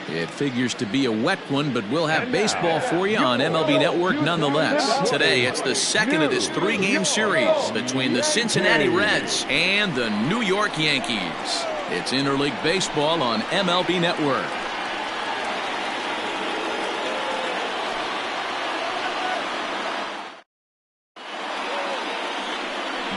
It figures to be a wet one, but we'll have baseball for you on MLB Network nonetheless. Today, it's the second of this three-game series between the Cincinnati Reds and the New York Yankees. It's interleague baseball on MLB Network.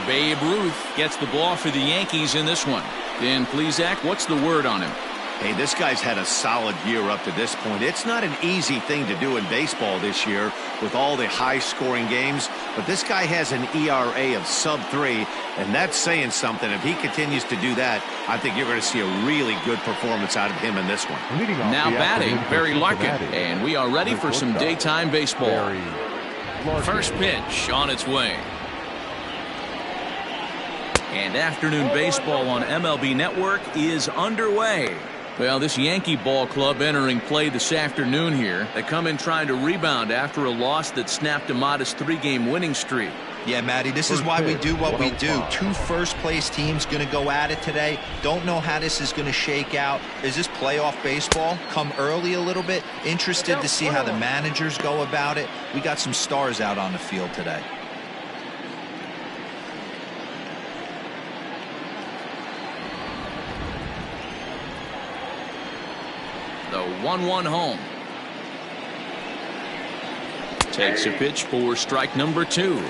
Babe Ruth gets the ball for the Yankees in this one. Dan Plesac, what's the word on him? Hey, this guy's had a solid year up to this point. It's not an easy thing to do in baseball this year with all the high-scoring games, but this guy has an ERA of sub-3, and that's saying something. If he continues to do that, I think you're going to see a really good performance out of him in this one. Now batting, Barry Larkin, and we are ready for some daytime baseball. First pitch on its way. And afternoon baseball on MLB Network is underway. Well, this Yankee ball club entering play this afternoon here. They come in trying to rebound after a loss that snapped a modest 3-game winning streak. Yeah, Matty, this is why we do what we do. Two first-place teams going to go at it today. Don't know how this is going to shake out. Is this playoff baseball? Come early a little bit. Interested to see how the managers go about it. We got some stars out on the field today. The 1-1 home. Takes a pitch for strike number 2.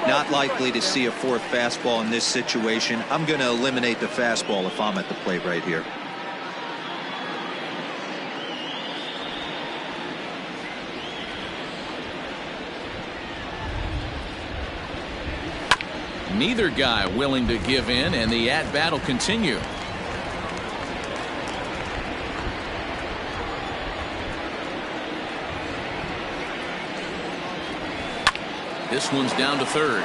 Not likely to see a fourth fastball in this situation. I'm going to eliminate the fastball if I'm at the plate right here. Neither guy willing to give in, and the at-bat will continue. This one's down to third.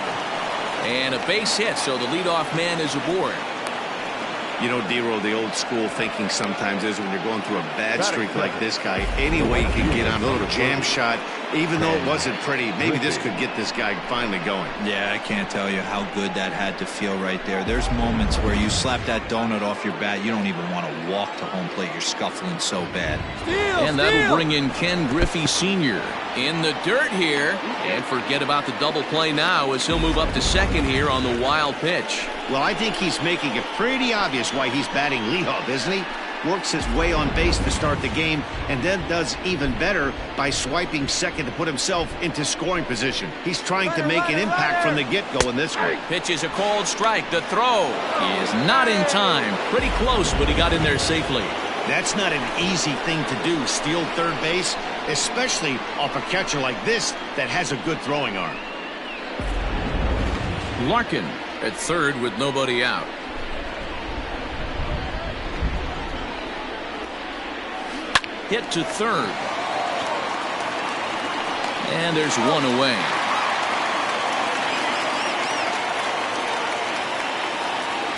And a base hit, so the leadoff man is aboard. You know, D-Roll, the old school thinking sometimes is when you're going through a bad streak like this guy, any way you can get on a little jam shot, even though it wasn't pretty, maybe this could get this guy finally going. Yeah, I can't tell you how good that had to feel right there. There's moments where you slap that donut off your bat, you don't even want to walk to home plate. You're scuffling so bad. And that'll bring in Ken Griffey Sr. in the dirt here. And forget about the double play now as he'll move up to second here on the wild pitch. Well, I think he's making it pretty obvious why he's batting leadoff, isn't he? Works his way on base to start the game and then does even better by swiping second to put himself into scoring position. He's trying to make an impact from the get-go in this one. Pitch is a cold strike. The throw is not in time. Pretty close, but he got in there safely. That's not an easy thing to do, steal third base, especially off a catcher like this that has a good throwing arm. Larkin at third with nobody out. Hit to third. And there's one away.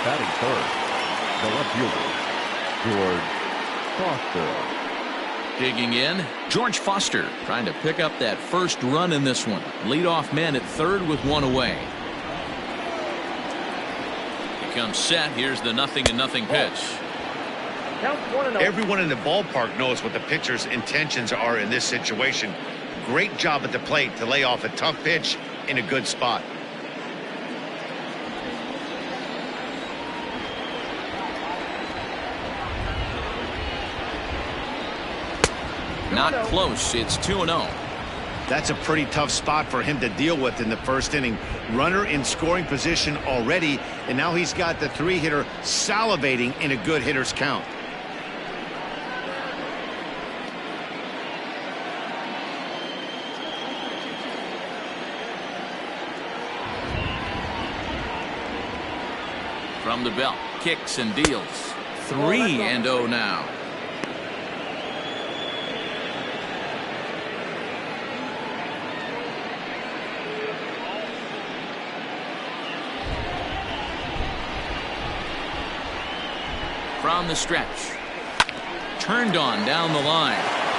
Batting third, the left fielder, George Foster. Digging in, George Foster trying to pick up that first run in this one. Leadoff man at third with one away. He comes set. Here's the 0-0 pitch. Everyone in the ballpark knows what the pitcher's intentions are in this situation. Great job at the plate to lay off a tough pitch in a good spot. Not close. It's 2-0. That's a pretty tough spot for him to deal with in the first inning. Runner in scoring position already, and now he's got the 3-hitter salivating in a good hitter's count. From the belt, kicks and deals. 3-0 now. From the stretch. Turned on down the line.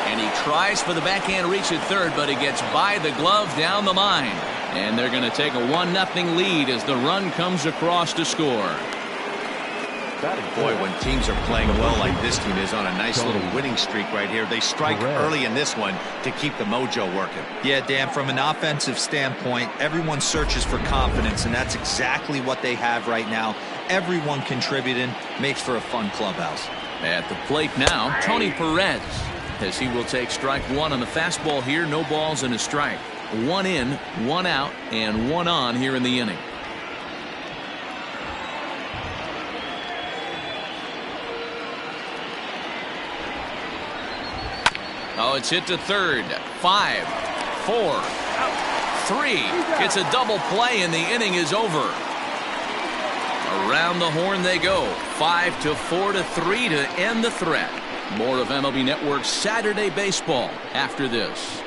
And he tries for the backhand reach at third, but he gets by the glove down the line. And they're going to take a 1-0 lead as the run comes across to score. Boy, when teams are playing well like this team is on a nice little winning streak right here, they strike early in this one to keep the mojo working. Yeah, Dan, from an offensive standpoint, everyone searches for confidence, and that's exactly what they have right now. Everyone contributing makes for a fun clubhouse. At the plate now, Tony Perez, as he will take strike one on the fastball here. No balls and a strike. One in, one out, and one on here in the inning. Oh, it's hit to third. 5, 4, 3. It's a double play, and the inning is over. Around the horn they go. 5-4 to 3 to end the threat. More of MLB Network's Saturday Baseball after this.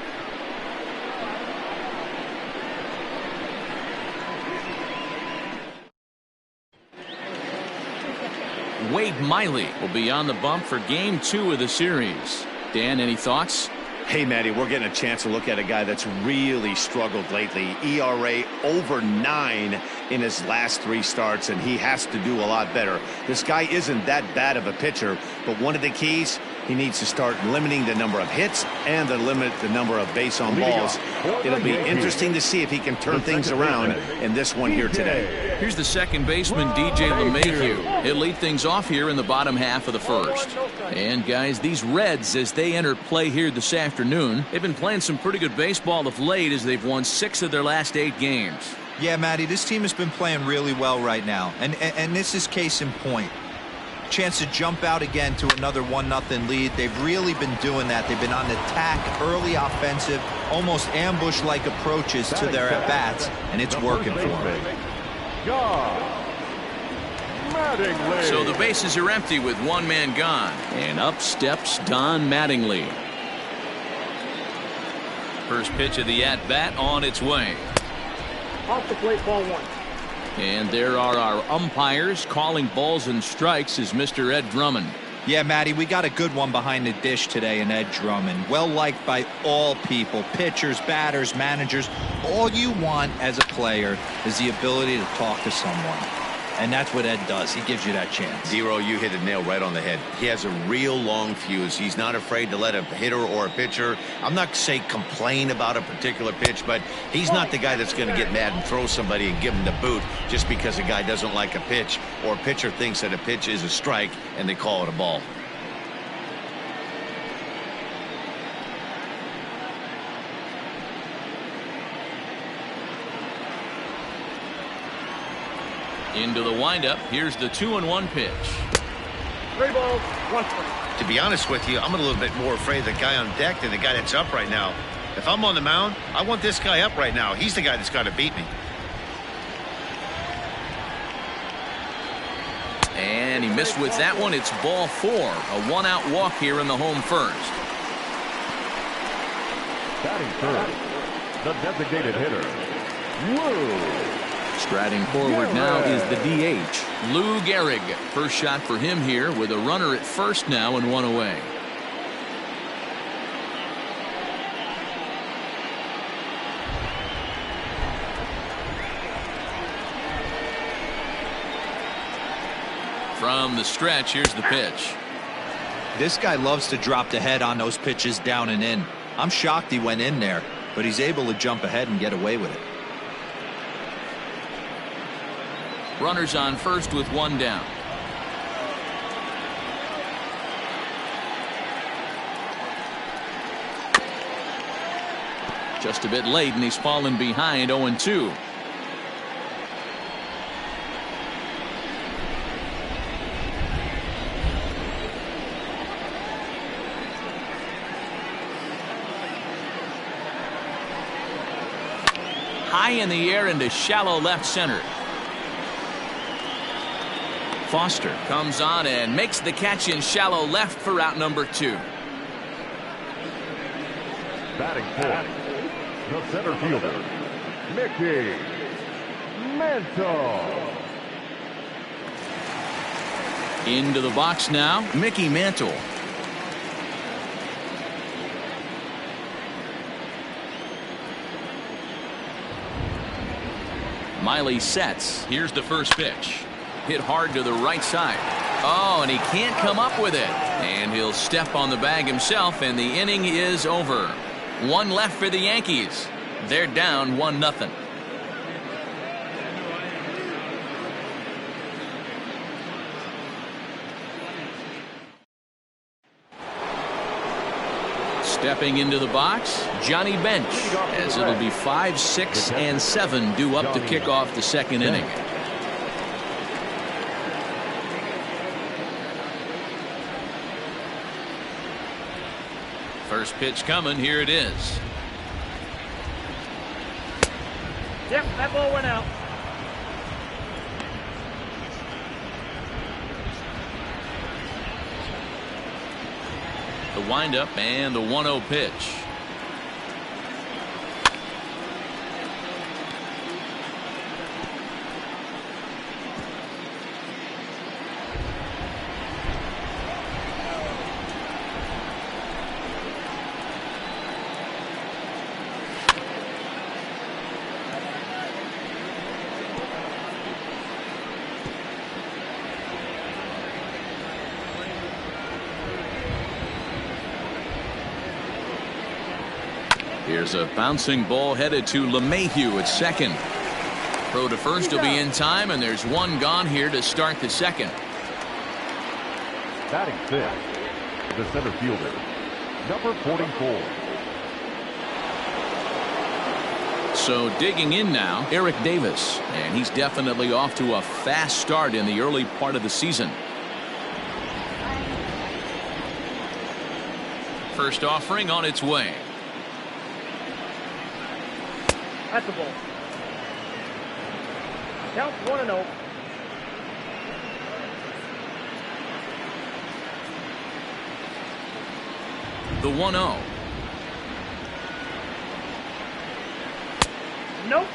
Wade Miley will be on the bump for Game 2 of the series. Dan, any thoughts? Hey, Matty, we're getting a chance to look at a guy that's really struggled lately. ERA over 9 in his last 3 starts, and he has to do a lot better. This guy isn't that bad of a pitcher, but one of the keys, he needs to start limiting the number of hits and to limit the number of base on balls. It'll be interesting to see if he can turn things around in this one here today. Here's the second baseman, DJ LeMahieu. He'll lead things off here in the bottom half of the first. And guys, these Reds, as they enter play here this afternoon, they've been playing some pretty good baseball of late as they've won 6 of their last 8 games. Yeah, Matty, this team has been playing really well right now, and this is case in point. Chance to jump out again to another 1-0 lead. They've really been doing that. They've been on attack, early offensive, almost ambush-like approaches to their at-bats, and it's working for them. So the bases are empty with one man gone, and up steps Don Mattingly. First pitch of the at-bat on its way. Off the plate, ball 1. And there are our umpires calling balls and strikes is Mr. Ed Drummond. Yeah, Matty, we got a good one behind the dish today in Ed Drummond. Well liked by all people, pitchers, batters, managers. All you want as a player is the ability to talk to someone. And that's what Ed does. He gives you that chance. Zero, you hit a nail right on the head. He has a real long fuse. He's not afraid to let a hitter or a pitcher, I'm not saying complain about a particular pitch, but he's not the guy that's going to get mad and throw somebody and give him the boot just because a guy doesn't like a pitch or a pitcher thinks that a pitch is a strike and they call it a ball. Into the windup. Here's the 2-1 pitch. 3 balls, 1 strike. To be honest with you, I'm a little bit more afraid of the guy on deck than the guy that's up right now. If I'm on the mound, I want this guy up right now. He's the guy that's got to beat me. And he missed with that one. It's ball 4. A 1-out walk here in the home first. Batting third, the designated hitter, Lou. Striding forward now is the DH, Lou Gehrig. First shot for him here with a runner at first now and 1 away. From the stretch, here's the pitch. This guy loves to drop the head on those pitches down and in. I'm shocked he went in there, but he's able to jump ahead and get away with it. Runners on first with 1 down. Just a bit late, and he's fallen behind 0-2. High in the air into shallow left center. Foster comes on and makes the catch in shallow left for out number 2. Batting fourth, the center fielder, Mickey Mantle. Into the box now, Mickey Mantle. Miley sets. Here's the first pitch. Hit hard to the right side. Oh, and he can't come up with it. And he'll step on the bag himself, and the inning is over. One left for the Yankees. They're down 1-0. Stepping into the box, Johnny Bench, as it'll be 5, 6, and 7 due up to kick off the second inning. First pitch coming, here it is. Yep, that ball went out. The windup and the 1-0 pitch. Here's a bouncing ball headed to LeMahieu at second. Throw to first will be in time, and there's one gone here to start the second. Batting fifth, the center fielder, number 44. So digging in now, Eric Davis, and he's definitely off to a fast start in the early part of the season. First offering on its way. That's the ball. Count 1-0. The 1-0. Nope.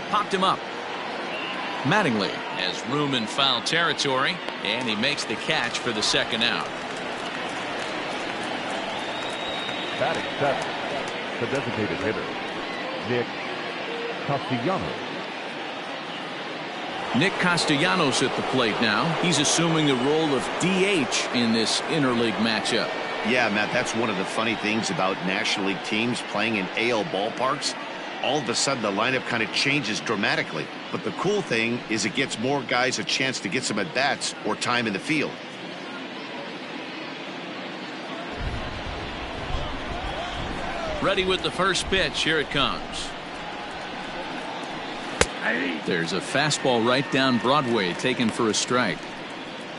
Popped him up. Mattingly has room in foul territory, and he makes the catch for the second out. Batting seventh, the designated hitter, Nick Castellanos. Nick Castellanos at the plate now. He's assuming the role of DH in this interleague matchup. Yeah, Matt, that's one of the funny things about National League teams playing in AL ballparks. All of a sudden, the lineup kind of changes dramatically. But the cool thing is it gets more guys a chance to get some at-bats or time in the field. Ready with the first pitch. Here it comes. There's a fastball right down Broadway taken for a strike.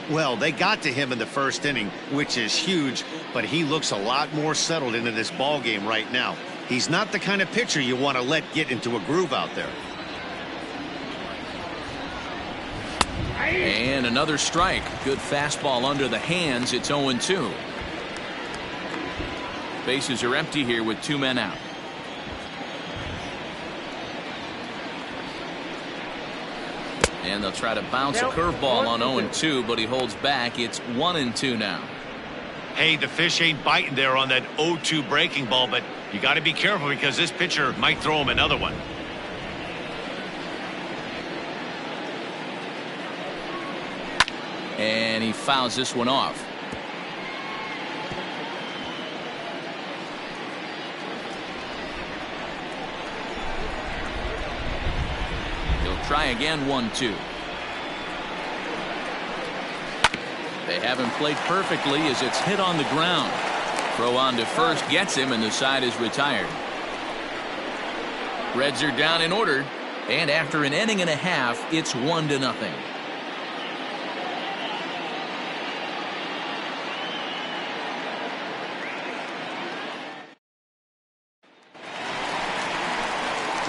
Well, they got to him in the first inning, which is huge, but he looks a lot more settled into this ball game right now. He's not the kind of pitcher you want to let get into a groove out there. And another strike. Good fastball under the hands. It's 0-2. Bases are empty here with two men out. And they'll try to bounce a curveball on 0-2, but he holds back. It's 1-2 now. Hey, the fish ain't biting there on that 0-2 breaking ball, but you got to be careful because this pitcher might throw him another one. And he fouls this one off. He'll try again, 1-2. They haven't played perfectly as it's hit on the ground. Throw on to first gets him, and the side is retired. Reds are down in order, and after an inning and a half, it's 1-0.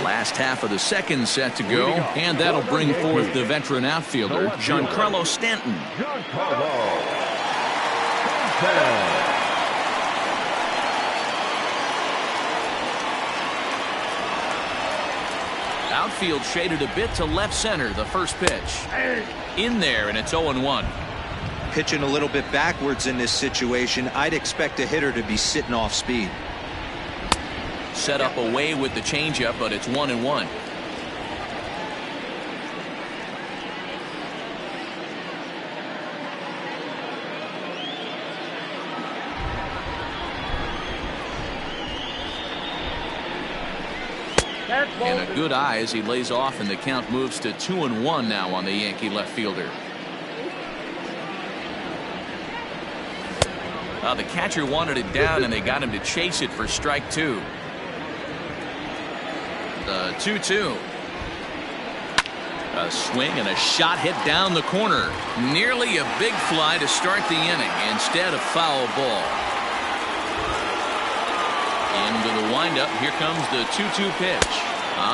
Last half of the second set to go, and that'll bring forth the veteran outfielder, Giancarlo Stanton. Giancarlo Stanton. Outfield shaded a bit to left center, the first pitch. In there, and it's 0-1. Pitching a little bit backwards in this situation, I'd expect a hitter to be sitting off speed. set up away with the changeup, but it's 1-1. And a good eye as he lays off, and the count moves to 2-1 now on the Yankee left fielder. The catcher wanted it down, and they got him to chase it for strike 2. The 2-2. A swing and a shot hit down the corner. Nearly a big fly to start the inning. Instead, a foul ball. Into the windup. Here comes the 2-2 pitch.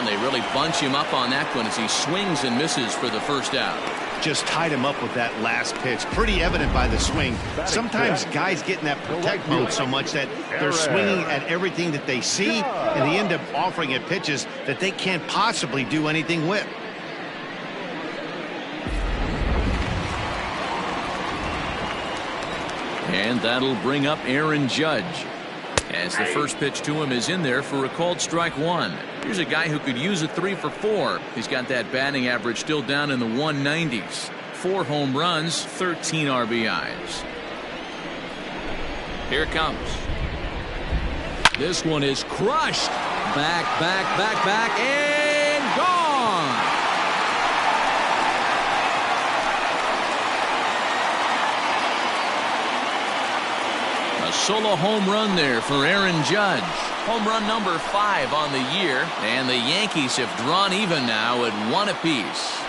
They really bunch him up on that one as he swings and misses for the first out. Just tied him up with that last pitch. Pretty evident by the swing. Sometimes guys get in that protect mode so much that they're swinging at everything that they see, and they end up offering it pitches that they can't possibly do anything with. And that'll bring up Aaron Judge, as the first pitch to him is in there for a called strike 1. Here's a guy who could use a 3 for 4. He's got that batting average still down in the 190s. 4 home runs, 13 RBIs. Here it comes. This one is crushed. Back, and gone. A solo home run there for Aaron Judge. Home run number 5 on the year, and the Yankees have drawn even now at 1 apiece.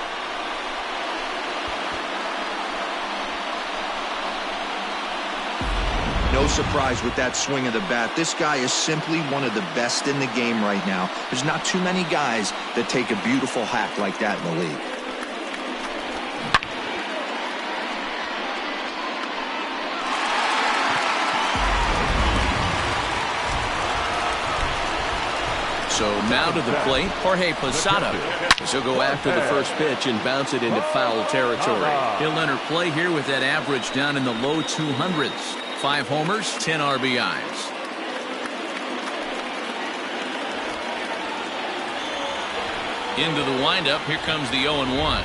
No surprise with that swing of the bat. This guy is simply one of the best in the game right now. There's not too many guys that take a beautiful hack like that in the league. So now to the plate, Jorge Posada. He'll go after the first pitch and bounce it into foul territory. He'll enter play here with that average down in the low 200s. 5 homers, 10 RBIs. Into the windup, here comes the 0-1.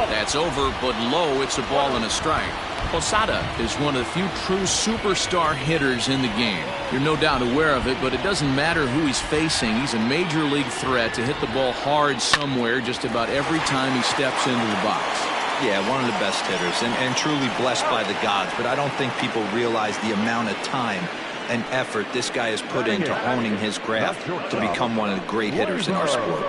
That's over, but low. It's a ball and a strike. Posada is one of the few true superstar hitters in the game. You're no doubt aware of it, but it doesn't matter who he's facing. He's a major league threat to hit the ball hard somewhere just about every time he steps into the box. Yeah, one of the best hitters and truly blessed by the gods, but I don't think people realize the amount of time and effort this guy has put into honing his craft to become one of the great hitters in our sport.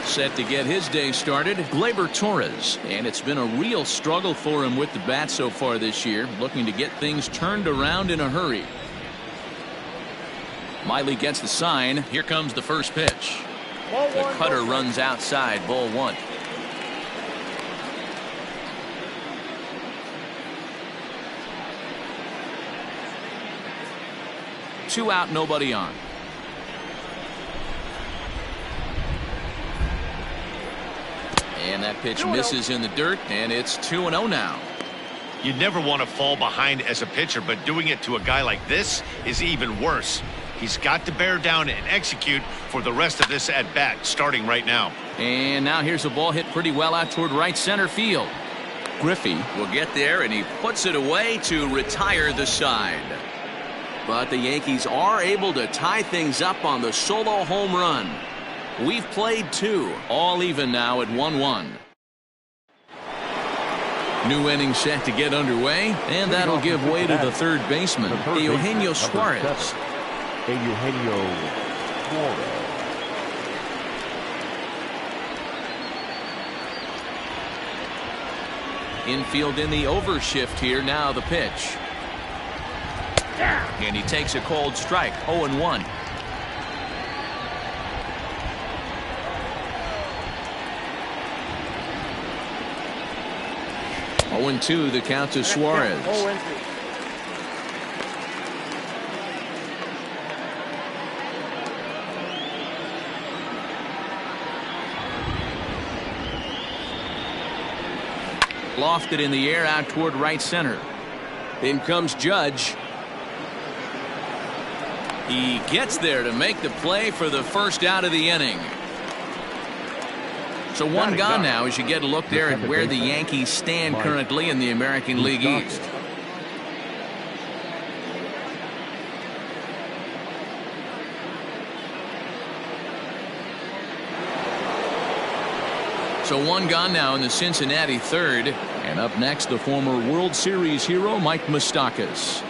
Set to get his day started, Gleyber Torres, and it's been a real struggle for him with the bat so far this year, looking to get things turned around in a hurry. Miley gets the sign. Here comes the first pitch. The cutter runs outside, ball 1. Two out, nobody on. And that pitch misses in the dirt, and it's 2-0 now. You never want to fall behind as a pitcher, but doing it to a guy like this is even worse. He's got to bear down and execute for the rest of this at-bat, starting right now. And now here's a ball hit pretty well out toward right center field. Griffey will get there, and he puts it away to retire the side. But the Yankees are able to tie things up on the solo home run. We've played 2, all even now at 1-1. New inning set to get underway, and that'll give way to the third baseman, Eugenio Suarez. Infield in the overshift here. Now the pitch. And he takes a cold strike. 0-1. Oh, 2 the count to Suarez. Lofted in the air out toward right center. In comes Judge. He gets there to make the play for the first out of the inning. So one gone now as you get a look there at where the Yankees stand currently in the American League East. So one gone now in the Cincinnati third. And up next, the former World Series hero, Mike Moustakas.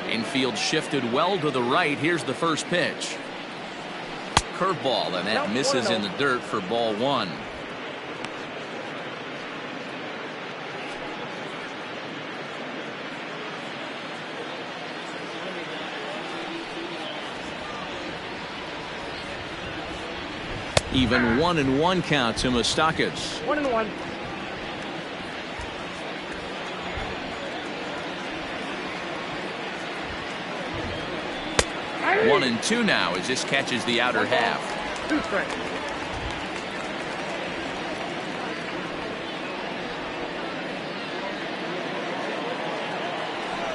Infield shifted well to the right. Here's the first pitch. Curveball, and that misses in the dirt for ball one. Even 1-1 count to Moustakas. 1-1. 1-2 now as this catches the outer half. 2 strikes.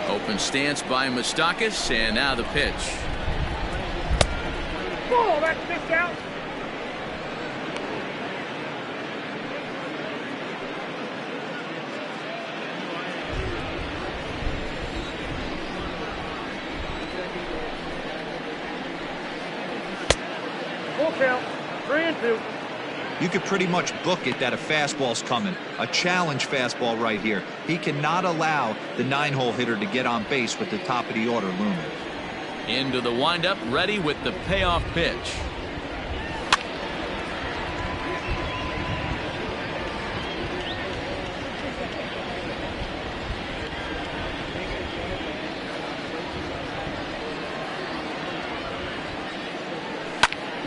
Open stance by Moustakas, and now the pitch. Oh, that's missed out. Full count. 3-2. You could pretty much book it that a fastball's coming. A challenge fastball right here. He cannot allow the 9-hole hitter to get on base with the top of the order looming. Into the windup, ready with the payoff pitch.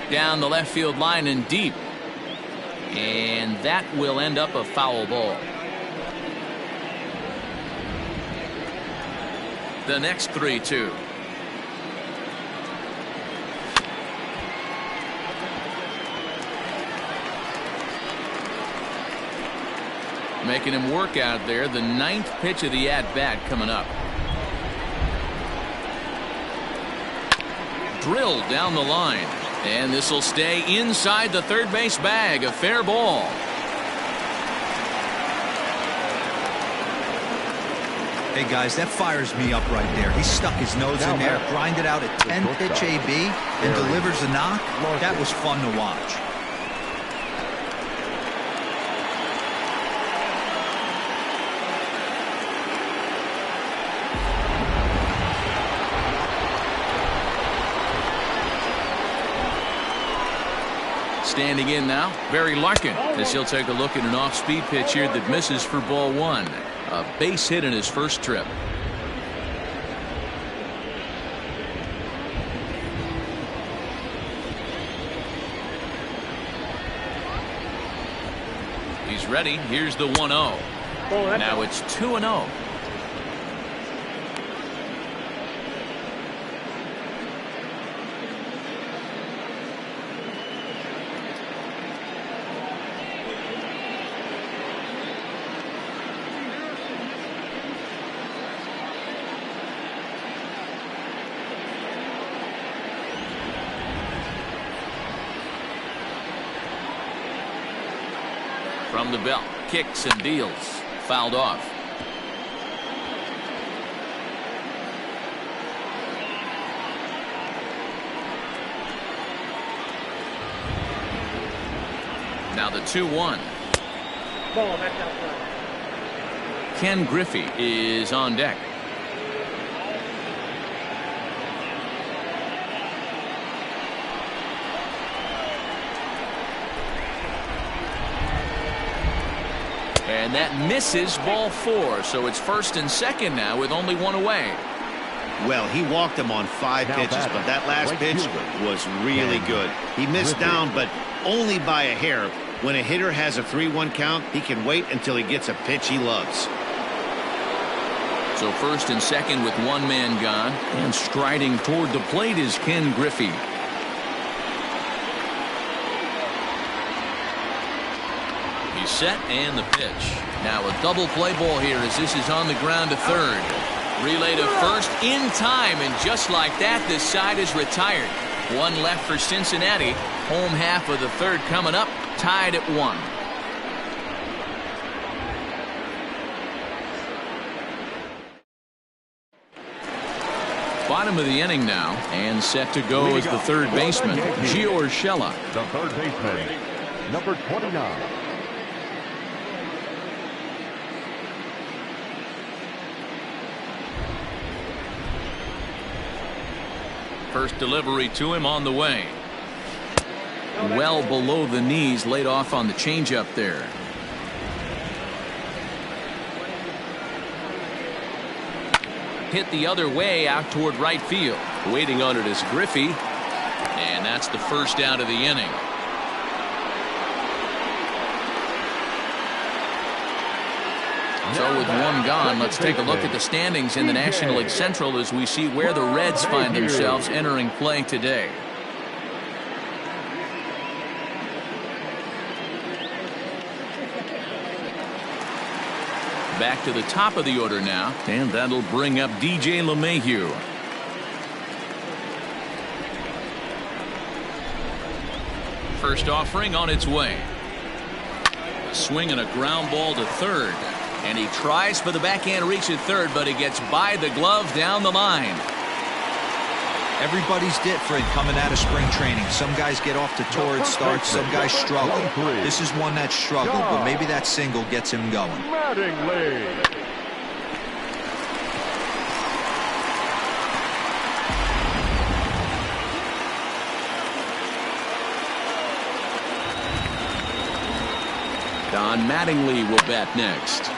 Down the left field line and deep. And that will end up a foul ball. The next 3-2. Making him work out there. The 9th pitch of the at-bat coming up. Drilled down the line. And this will stay inside the third base bag. A fair ball. Hey guys, that fires me up right there. He stuck his nose in there, grinded out a 10-pitch AB, and delivers a knock. That was fun to watch. Standing in now, Barry Larkin, as he'll take a look at an off-speed pitch here that misses for ball one. A base hit in his first trip. He's ready. Here's the 1-0. Now it's 2-0. From the belt, kicks and deals. Fouled off. Now the 2-1. Ball, that's outside. Ken Griffey is on deck. And that misses ball 4. So it's first and second now with only one away. Well, he walked him on 5 pitches, but that last pitch was really good. He missed down, but only by a hair. When a hitter has a 3-1 count, he can wait until he gets a pitch he loves. So first and second with one man gone. And striding toward the plate is Ken Griffey. set and the pitch. Now a double play ball here as this is on the ground to third. Relay to first in time, and just like that, this side is retired. One left for Cincinnati. Home half of the third coming up, tied at 1. Bottom of the inning now, and set to go is the third baseman, Gio Urshela. The third baseman, number 29. First delivery to him on the way. Well below the knees, laid off on the changeup there. Hit the other way out toward right field. Waiting on it is Griffey, and that's the first out of the inning. So with one gone, let's take a look at the standings in the National League Central as we see where the Reds find themselves entering play today. Back to the top of the order now, and that'll bring up DJ LeMahieu. First offering on its way. A swing and a ground ball to third. And he tries for the backhand reach at third, but he gets by the glove down the line. Everybody's different coming out of spring training. Some guys get off to torrid starts, some guys struggle. This is one that struggled, but maybe that single gets him going. Don Mattingly will bat next.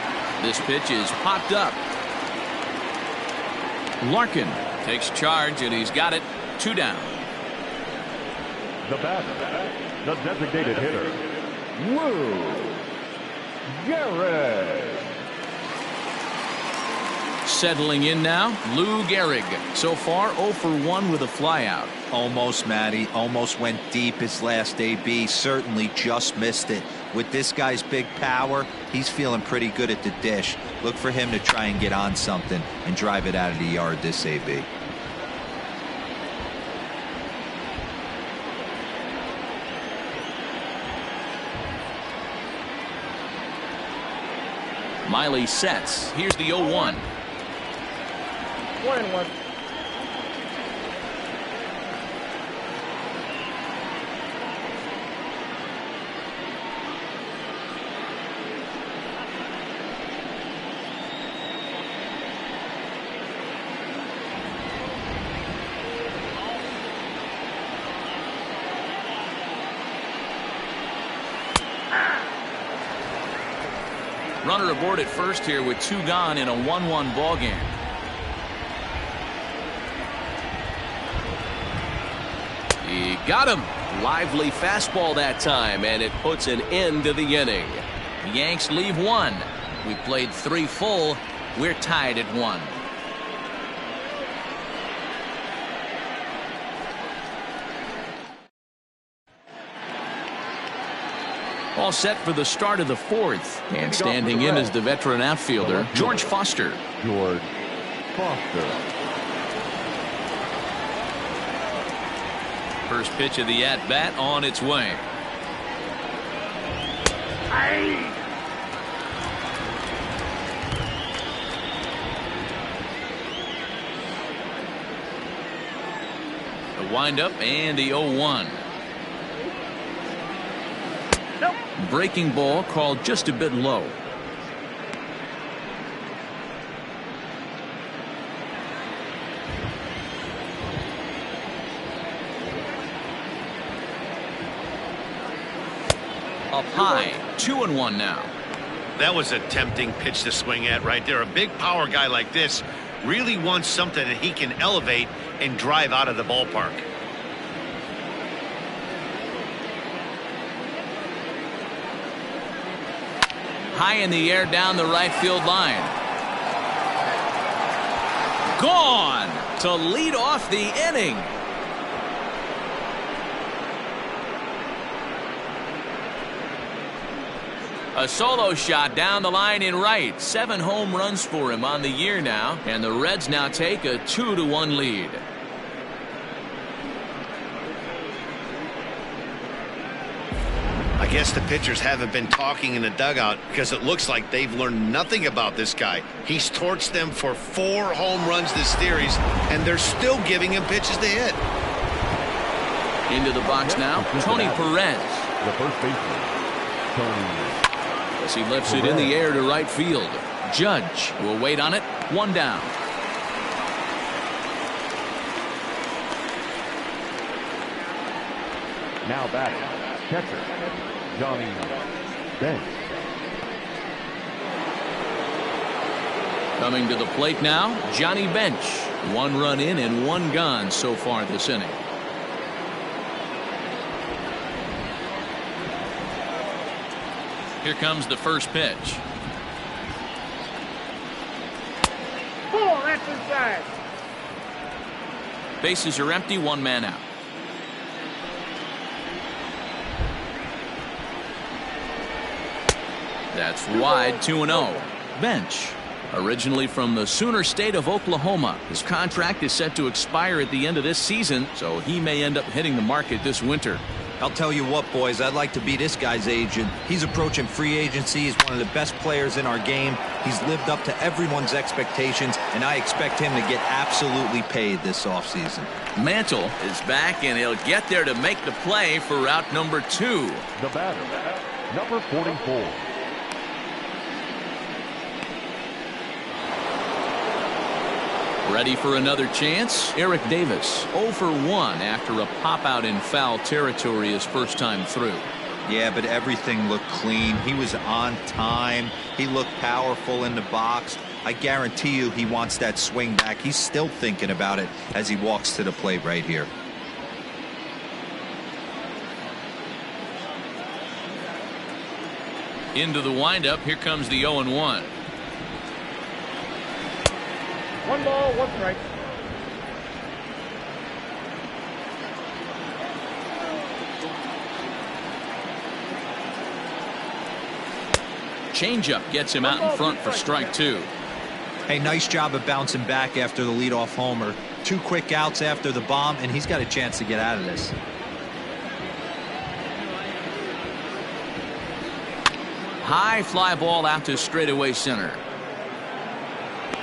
This pitch is popped up. Larkin takes charge, and he's got it. 2 down. The batter, the designated hitter, Lou Gehrig. Settling in now, Lou Gehrig. So far 0 for 1 with a flyout. Almost, Matty. Almost went deep his last AB. Certainly just missed it. With this guy's big power, he's feeling pretty good at the dish. Look for him to try and get on something and drive it out of the yard this AB. Miley sets. Here's the 0-1. 1-1. Runner aboard at first here with 2 gone in a 1-1 ball game. He got him. Lively fastball that time, and it puts an end to the inning. The Yanks leave 1. We played 3 full. We're tied at 1. All set for the start of the 4th. And standing in is the veteran outfielder, George Foster. George Foster. First pitch of the at-bat on its way. The windup and the 0-1. Breaking ball called just a bit low. Up high, 2-1 now. That was a tempting pitch to swing at right there. A big power guy like this really wants something that he can elevate and drive out of the ballpark. High in the air down the right field line. Gone to lead off the inning. A solo shot down the line in right. 7 home runs for him on the year now, and the Reds now take a 2-1 lead. I guess the pitchers haven't been talking in the dugout because it looks like they've learned nothing about this guy. He's torched them for 4 home runs this series, and they're still giving him pitches to hit. Into the box now, Tony Perez. The first baseman, Tony. As he lifts it in the air to right field. Judge will wait on it. 1 down. Now batting, catcher, Johnny Bench. Coming to the plate now, Johnny Bench. 1 run in and 1 gone so far this inning. Here comes the first pitch. Ball, that's inside. Bases are empty, 1 man out. That's wide, 2-0. Bench, originally from the Sooner State of Oklahoma. His contract is set to expire at the end of this season, so he may end up hitting the market this winter. I'll tell you what, boys, I'd like to be this guy's agent. He's approaching free agency. He's one of the best players in our game. He's lived up to everyone's expectations, and I expect him to get absolutely paid this offseason. Mantle is back, and he'll get there to make the play for route number 2. The batter, number 44. Ready for another chance? Eric Davis, 0 for 1 after a pop-out in foul territory his first time through. Yeah, but everything looked clean. He was on time. He looked powerful in the box. I guarantee you he wants that swing back. He's still thinking about it as he walks to the plate right here. Into the windup, here comes the 0-1. 1 ball, 1 strike. Changeup gets him out in front for strike 2. Hey, nice job of bouncing back after the leadoff homer. 2 quick outs after the bomb, and he's got a chance to get out of this. High fly ball out to straightaway center.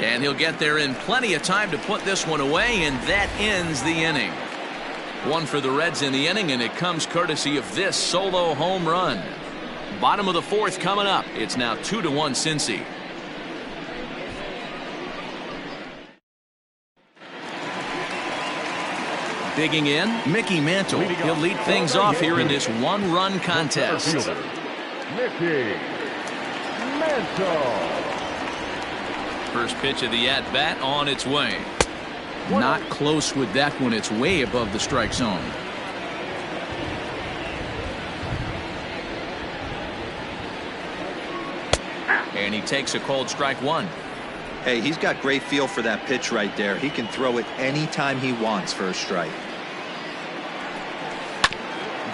And he'll get there in plenty of time to put this one away, and that ends the inning. 1 for the Reds in the inning, and it comes courtesy of this solo home run. Bottom of the 4th coming up. It's now 2-1 Cincy. Digging in, Mickey Mantle. He'll lead things off here in this 1-run contest. Mickey Mantle. First pitch of the at-bat on its way. Not close with that one. It's way above the strike zone. And he takes a cold strike 1. Hey, he's got great feel for that pitch right there. He can throw it anytime he wants for a strike.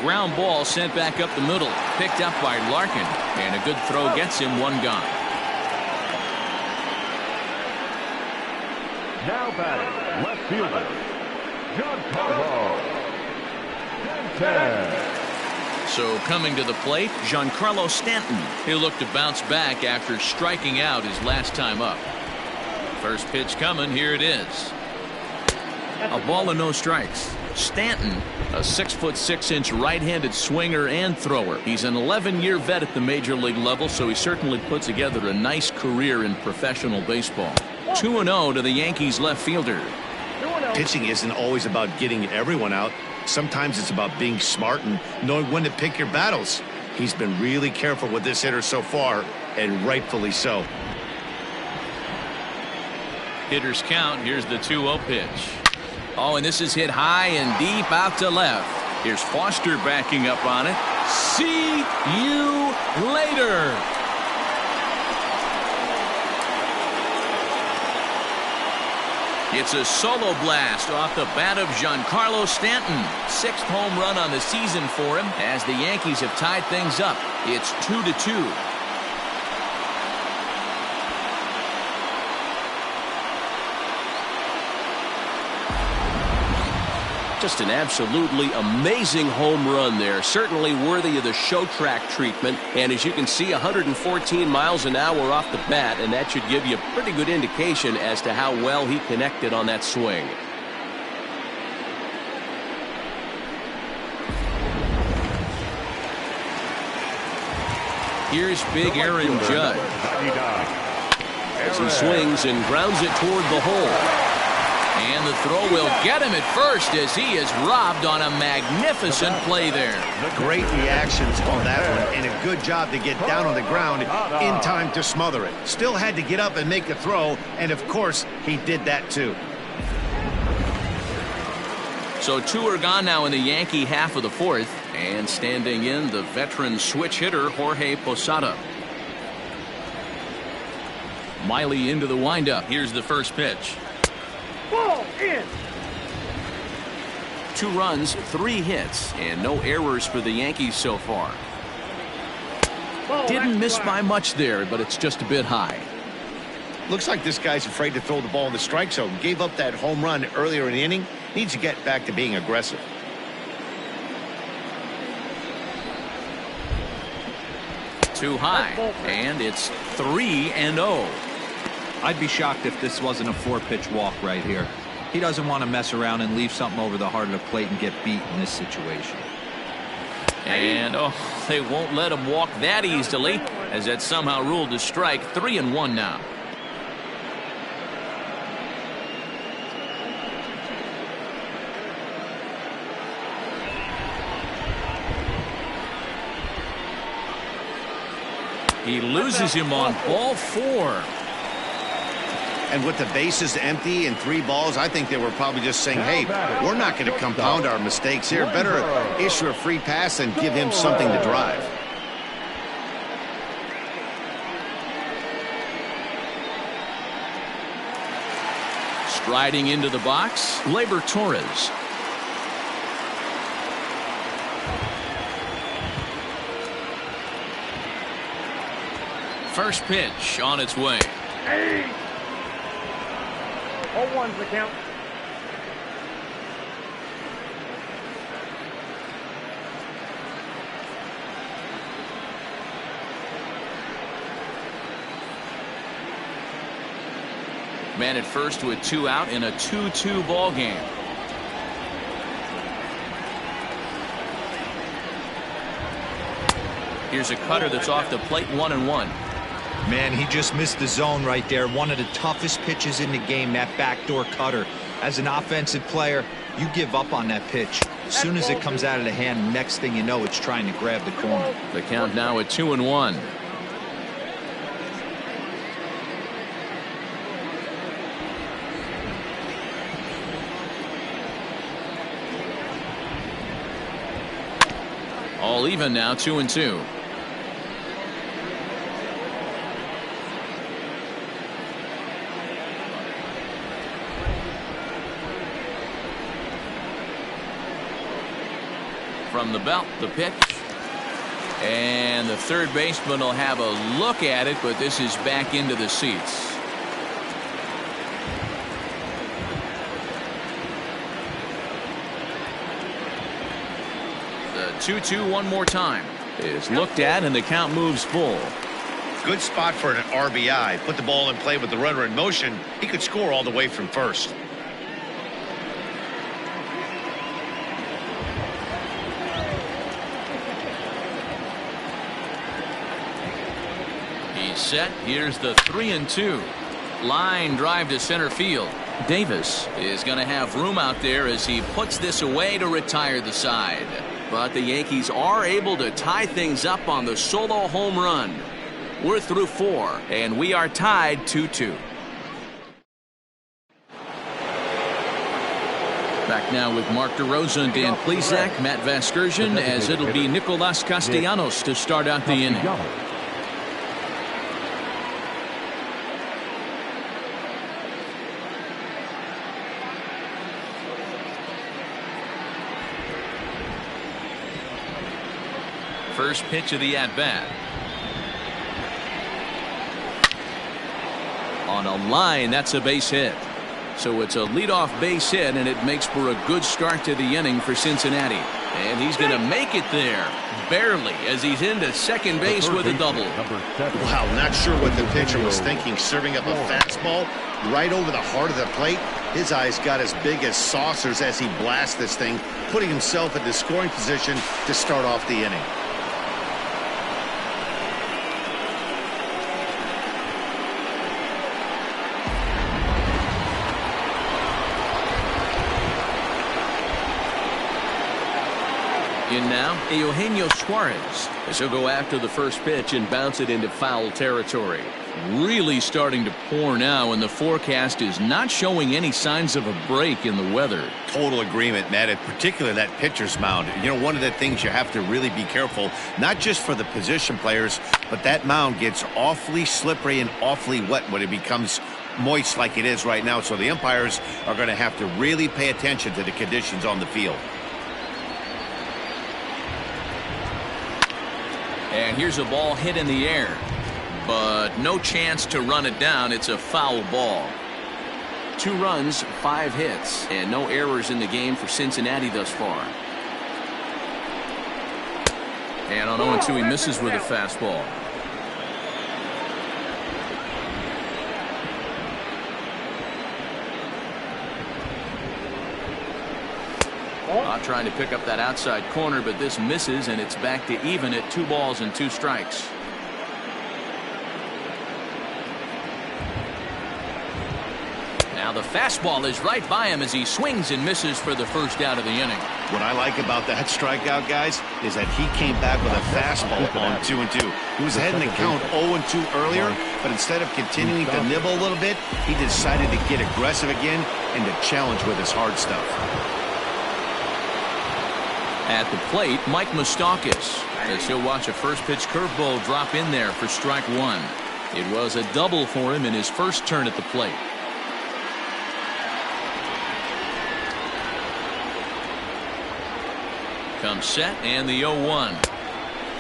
Ground ball sent back up the middle. Picked up by Larkin. And a good throw gets him 1 gone. Now batting, left fielder, Giancarlo Stanton. So coming to the plate, Giancarlo Stanton. He'll look to bounce back after striking out his last time up. First pitch coming, here it is. A ball and no strikes. Stanton, a 6'6" right-handed swinger and thrower. He's an 11-year vet at the major league level, so he certainly put together a nice career in professional baseball. 2-0 to the Yankees left fielder. Pitching isn't always about getting everyone out. Sometimes it's about being smart and knowing when to pick your battles. He's been really careful with this hitter so far, and rightfully so. Hitters count. Here's the 2-0 pitch. Oh, and this is hit high and deep out to left. Here's Foster backing up on it. See you later. It's a solo blast off the bat of Giancarlo Stanton. 6th home run on the season for him as the Yankees have tied things up. It's 2-2. Just an absolutely amazing home run there. Certainly worthy of the show track treatment. And as you can see, 114 miles an hour off the bat, and that should give you a pretty good indication as to how well he connected on that swing. Here's big Aaron Judge as he swings and grounds it toward the hole. And the throw will get him at first as he is robbed on a magnificent play there. Great reactions on that one, and a good job to get down on the ground in time to smother it. Still had to get up and make a throw, and of course, he did that too. So 2 are gone now in the Yankee half of the 4th, and standing in the veteran switch hitter Jorge Posada. Miley into the windup. Here's the first pitch. Ball in. 2 runs, 3 hits, and no errors for the Yankees so far. Didn't miss by much there, but it's just a bit high. Looks like this guy's afraid to throw the ball in the strike zone. Gave up that home run earlier in the inning. Needs to get back to being aggressive. Too high, and it's 3-0. I'd be shocked if this wasn't a 4-pitch walk right here. He doesn't want to mess around and leave something over the heart of the plate and get beat in this situation. And they won't let him walk that easily, as that somehow ruled a strike. 3-1 now. He loses him on ball 4. And with the bases empty and 3 balls, I think they were probably just saying, hey, we're not going to compound our mistakes here. Better issue a free pass and give him something to drive. Striding into the box, Gleyber Torres. First pitch on its way. Hey. 0-1's the count. Man at first with 2 out in a 2-2 ball game. Here's a cutter that's off the plate. 1-1. Man, he just missed the zone right there. One of the toughest pitches in the game, that backdoor cutter. As an offensive player, you give up on that pitch. As soon as it comes out of the hand, next thing you know, it's trying to grab the corner. The count now at 2-1. All even now, 2-2. From the belt, the pitch. And the third baseman will have a look at it, but this is back into the seats. The 2-2 one more time is looked at, and the count moves full. Good spot for an RBI. Put the ball in play with the runner in motion. He could score all the way from first. Set. Here's the 3-2. Line drive to center field. Davis is going to have room out there as he puts this away to retire the side. But the Yankees are able to tie things up on the solo home run. We're through 4, and we are tied 2-2. Back now with Mark DeRosa and Dan Plesac, Matt Vasgersian, as it'll be Nicolas Castellanos to start out the inning. First pitch of the at-bat. On a line, that's a base hit. So it's a leadoff base hit, and it makes for a good start to the inning for Cincinnati. And he's going to make it there, barely, as he's into second base with a double. Wow, not sure what the pitcher was thinking, serving up a fastball right over the heart of the plate. His eyes got as big as saucers as he blasts this thing, putting himself in the scoring position to start off the inning. In now, Eugenio Suarez, as he'll go after the first pitch and bounce it into foul territory. Really starting to pour now, and the forecast is not showing any signs of a break in the weather. Total agreement, Matt, in particular that pitcher's mound. You know, one of the things you have to really be careful, not just for the position players, but that mound gets awfully slippery and awfully wet when it becomes moist like it is right now. So the umpires are going to have to really pay attention to the conditions on the field. And here's a ball hit in the air, but no chance to run it down. It's a foul ball. 2 runs, 5 hits, and no errors in the game for Cincinnati thus far. And on 0-2, he misses with a fastball. Trying to pick up that outside corner, but this misses, and it's back to even at 2 balls and 2 strikes. Now the fastball is right by him as he swings and misses for the first out of the inning. What I like about that strikeout, guys, is that he came back with a fastball on 2-2. He was ahead in the count 0-2 earlier, but instead of continuing to nibble a little bit, he decided to get aggressive again and to challenge with his hard stuff. At the plate, Mike Moustakas, as he'll watch a first pitch curveball drop in there for strike 1. It was a double for him in his first turn at the plate. Comes set, and the 0-1.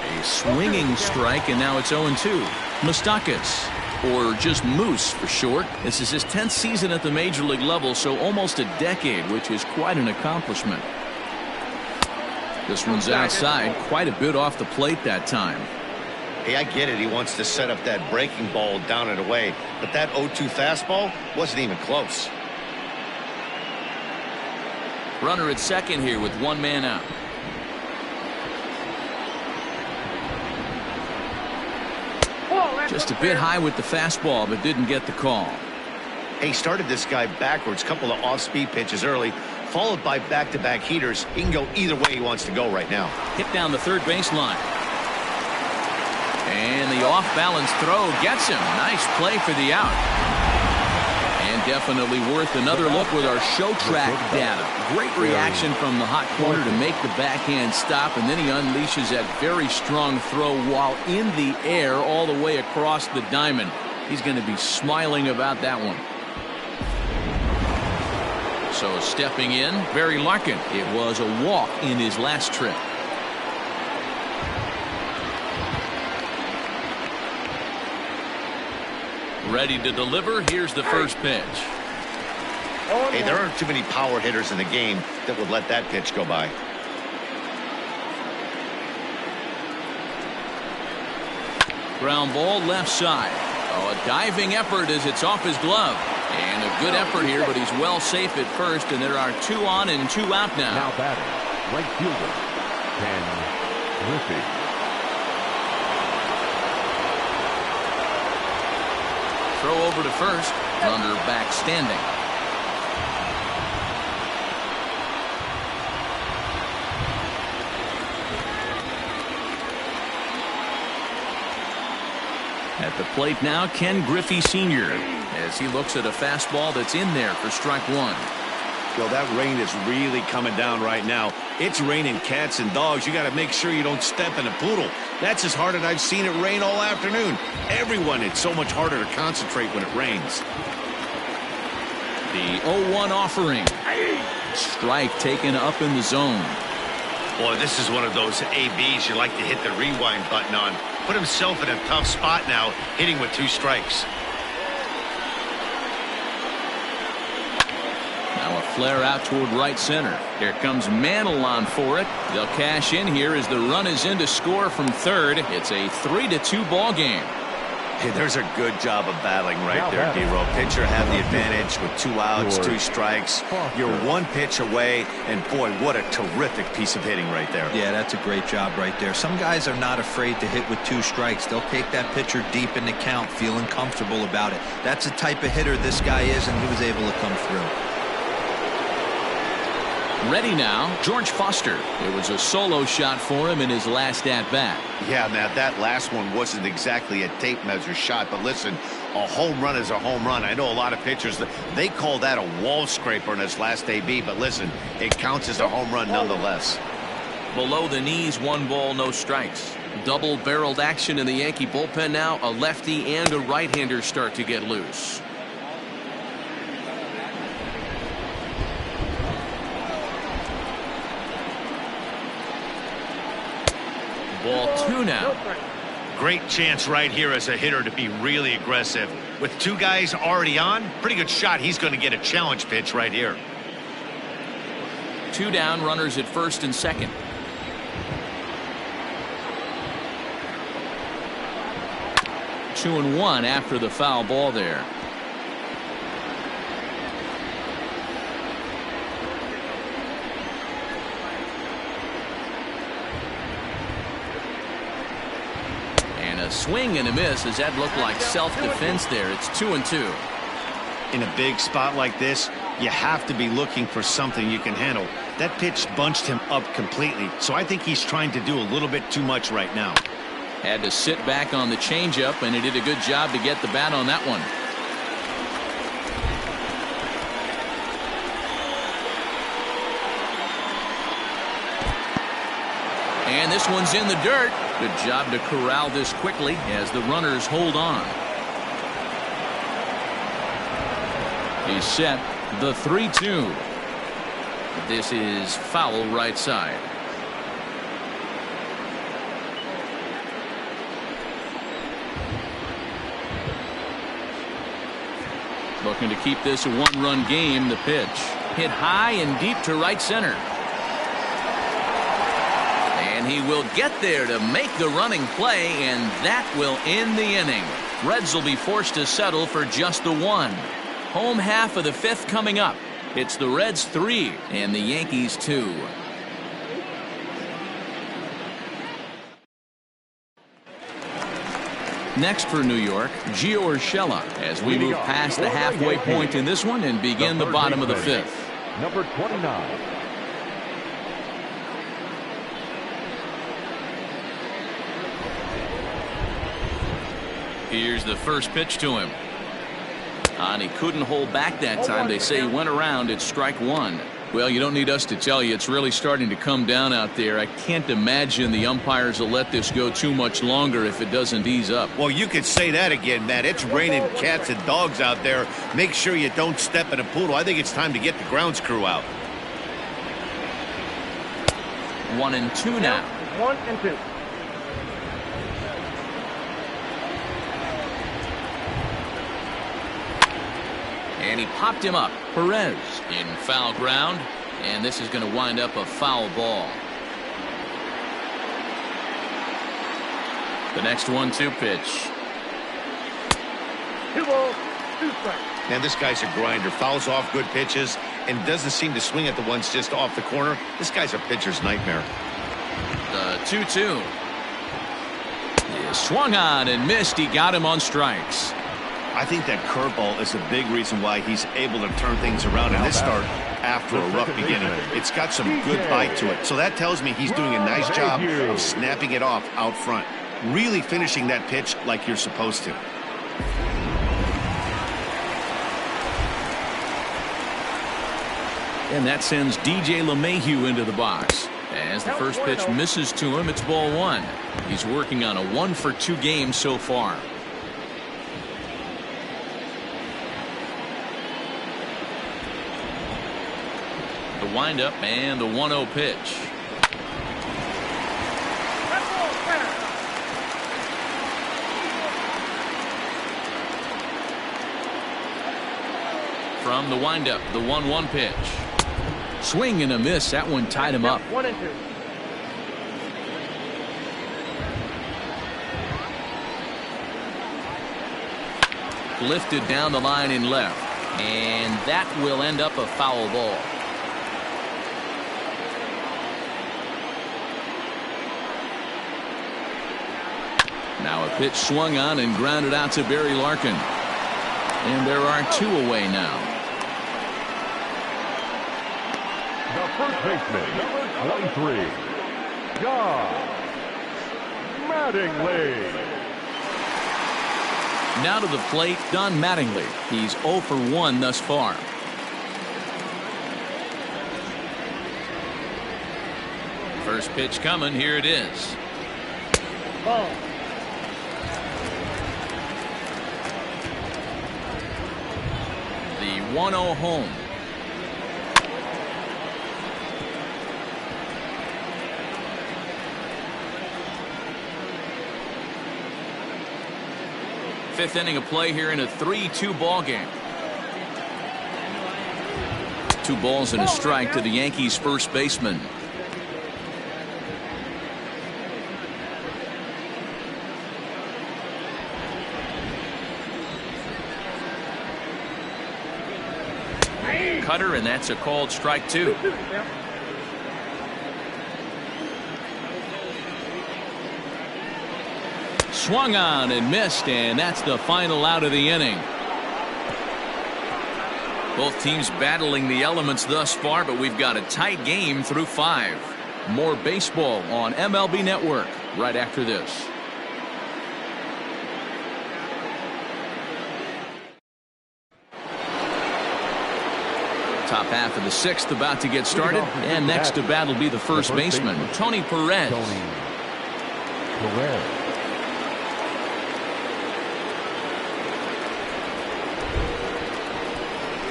A swinging strike, and now it's 0-2. Moustakas, or just Moose for short. This is his 10th season at the major league level, so almost a decade, which is quite an accomplishment. This one's outside, quite a bit off the plate that time. Hey, I get it. He wants to set up that breaking ball down and away, but that 0-2 fastball wasn't even close. Runner at second here with 1 man out. Just a bit high with the fastball, but didn't get the call. He started this guy backwards, couple of off-speed pitches early, followed by back-to-back heaters. He can go either way he wants to go right now. Hit down the third baseline. And the off-balance throw gets him. Nice play for the out. And definitely worth another look with our show track data. Great reaction from the hot corner to make the backhand stop, and then he unleashes that very strong throw while in the air all the way across the diamond. He's going to be smiling about that one. So stepping in, Barry Larkin. It was a walk in his last trip. Ready to deliver. Here's the first pitch. Hey, there aren't too many power hitters in the game that would let that pitch go by. Ground ball left side. Oh, a diving effort as it's off his glove. And a good effort here, but he's well safe at first, and there are 2 on and 2 out now. Now batting, right fielder, Ken Griffey. Throw over to first. Runner back standing. At the plate now, Ken Griffey Sr. as he looks at a fastball that's in there for strike 1. Yo, that rain is really coming down right now. It's raining cats and dogs. You got to make sure you don't step in a poodle. That's as hard as I've seen it rain all afternoon. Everyone, it's so much harder to concentrate when it rains. The 0-1 offering. Strike taken up in the zone. Boy, this is one of those ABs you like to hit the rewind button on. Put himself in a tough spot now, hitting with 2 strikes. Now a flare out toward right center. Here comes Mantle on for it. They'll cash in here as the run is in to score from third. It's a 3-2 ball game. Hey, there's a good job of battling right there, D-Row. Pitcher have the advantage with 2 outs, 2 strikes. You're 1 pitch away, and boy, what a terrific piece of hitting right there. Yeah, that's a great job right there. Some guys are not afraid to hit with 2 strikes. They'll take that pitcher deep in the count, feeling comfortable about it. That's the type of hitter this guy is, and he was able to come through. Ready now, George Foster. It was a solo shot for him in his last at-bat. Yeah, Matt, that last one wasn't exactly a tape measure shot, but listen, a home run is a home run. I know a lot of pitchers, they call that a wall scraper in his last AB, but listen, it counts as a home run nonetheless. Below the knees, 1 ball, no strikes. Double-barreled action in the Yankee bullpen now. A lefty and a right-hander start to get loose. Ball 2 now. Great chance right here as a hitter to be really aggressive. With 2 guys already on, pretty good shot. He's going to get a challenge pitch right here. 2 down, runners at first and second. Two and 1 after the foul ball there. A swing and a miss as that looked like self-defense there. It's 2-2. In a big spot like this, you have to be looking for something you can handle. That pitch bunched him up completely, so I think he's trying to do a little bit too much right now. Had to sit back on the changeup, and he did a good job to get the bat on that one. And this one's in the dirt. Good job to corral this quickly as the runners hold on. He's set the 3-2. This is foul right side. Looking to keep this a 1-run game. The pitch hit high and deep to right center. And he will get there to make the running play, and that will end the inning. Reds will be forced to settle for just the 1. Home half of the 5th coming up. It's the Reds 3 and the Yankees 2. Next for New York, Gio Urshela, as we move past the halfway point in this one and begin the bottom of the 5th. Number 29. Here's the first pitch to him. And he couldn't hold back that time. They say he went around at strike 1. Well, you don't need us to tell you it's really starting to come down out there. I can't imagine the umpires will let this go too much longer if it doesn't ease up. Well, you could say that again, Matt. It's raining cats and dogs out there. Make sure you don't step in a poodle. I think it's time to get the grounds crew out. 1-2 now. 1-2. And he popped him up. Perez in foul ground. And this is going to wind up a foul ball. The next 1-2 pitch. 2 balls, 2 strikes. Man, this guy's a grinder. Fouls off good pitches and doesn't seem to swing at the ones just off the corner. This guy's a pitcher's nightmare. The 2-2. He swung on and missed. He got him on strikes. I think that curveball is a big reason why he's able to turn things around in this start after a rough beginning. It's got some good bite to it. So that tells me he's doing a nice job of snapping it off out front. Really finishing that pitch like you're supposed to. And that sends DJ LeMahieu into the box. As the first pitch misses to him, it's ball 1. He's working on a 1-for-2 game so far. The windup and the 1-0 pitch. From the windup, the 1-1 pitch. Swing and a miss. That one tied him up. 1-2. Lifted down the line in left. And that will end up a foul ball. Now a pitch swung on and grounded out to Barry Larkin. And there are 2 away now. The first baseman, number 23, John Mattingly. Now to the plate, Don Mattingly. He's 0 for 1 thus far. First pitch coming. Here it is. Ball. The 1-0 home. Fifth inning of play here in a 3-2 ball game. 2 balls and a strike to the Yankees first baseman. Cutter, and that's a called strike 2. Swung on and missed, and that's the final out of the inning. Both teams battling the elements thus far, but we've got a tight game through 5. More baseball on MLB Network right after this. Top half of the 6th about to get started, and next to bat will be the first baseman, Tony Perez.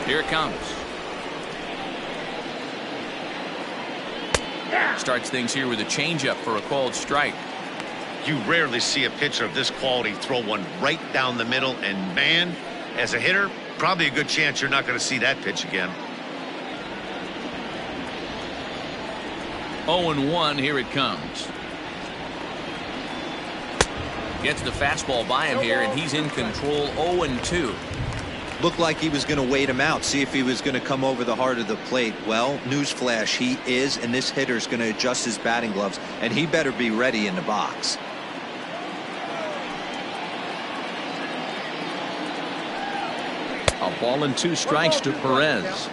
Here it comes. Starts things here with a changeup for a called strike. You rarely see a pitcher of this quality throw one right down the middle, and man, as a hitter, probably a good chance you're not going to see that pitch again. 0-1, here it comes. Gets the fastball by him here, and he's in control. 0-2. Looked like he was going to wait him out, see if he was going to come over the heart of the plate. Well, newsflash, he is, and this hitter's going to adjust his batting gloves, and he better be ready in the box. A ball and 2 strikes to Perez.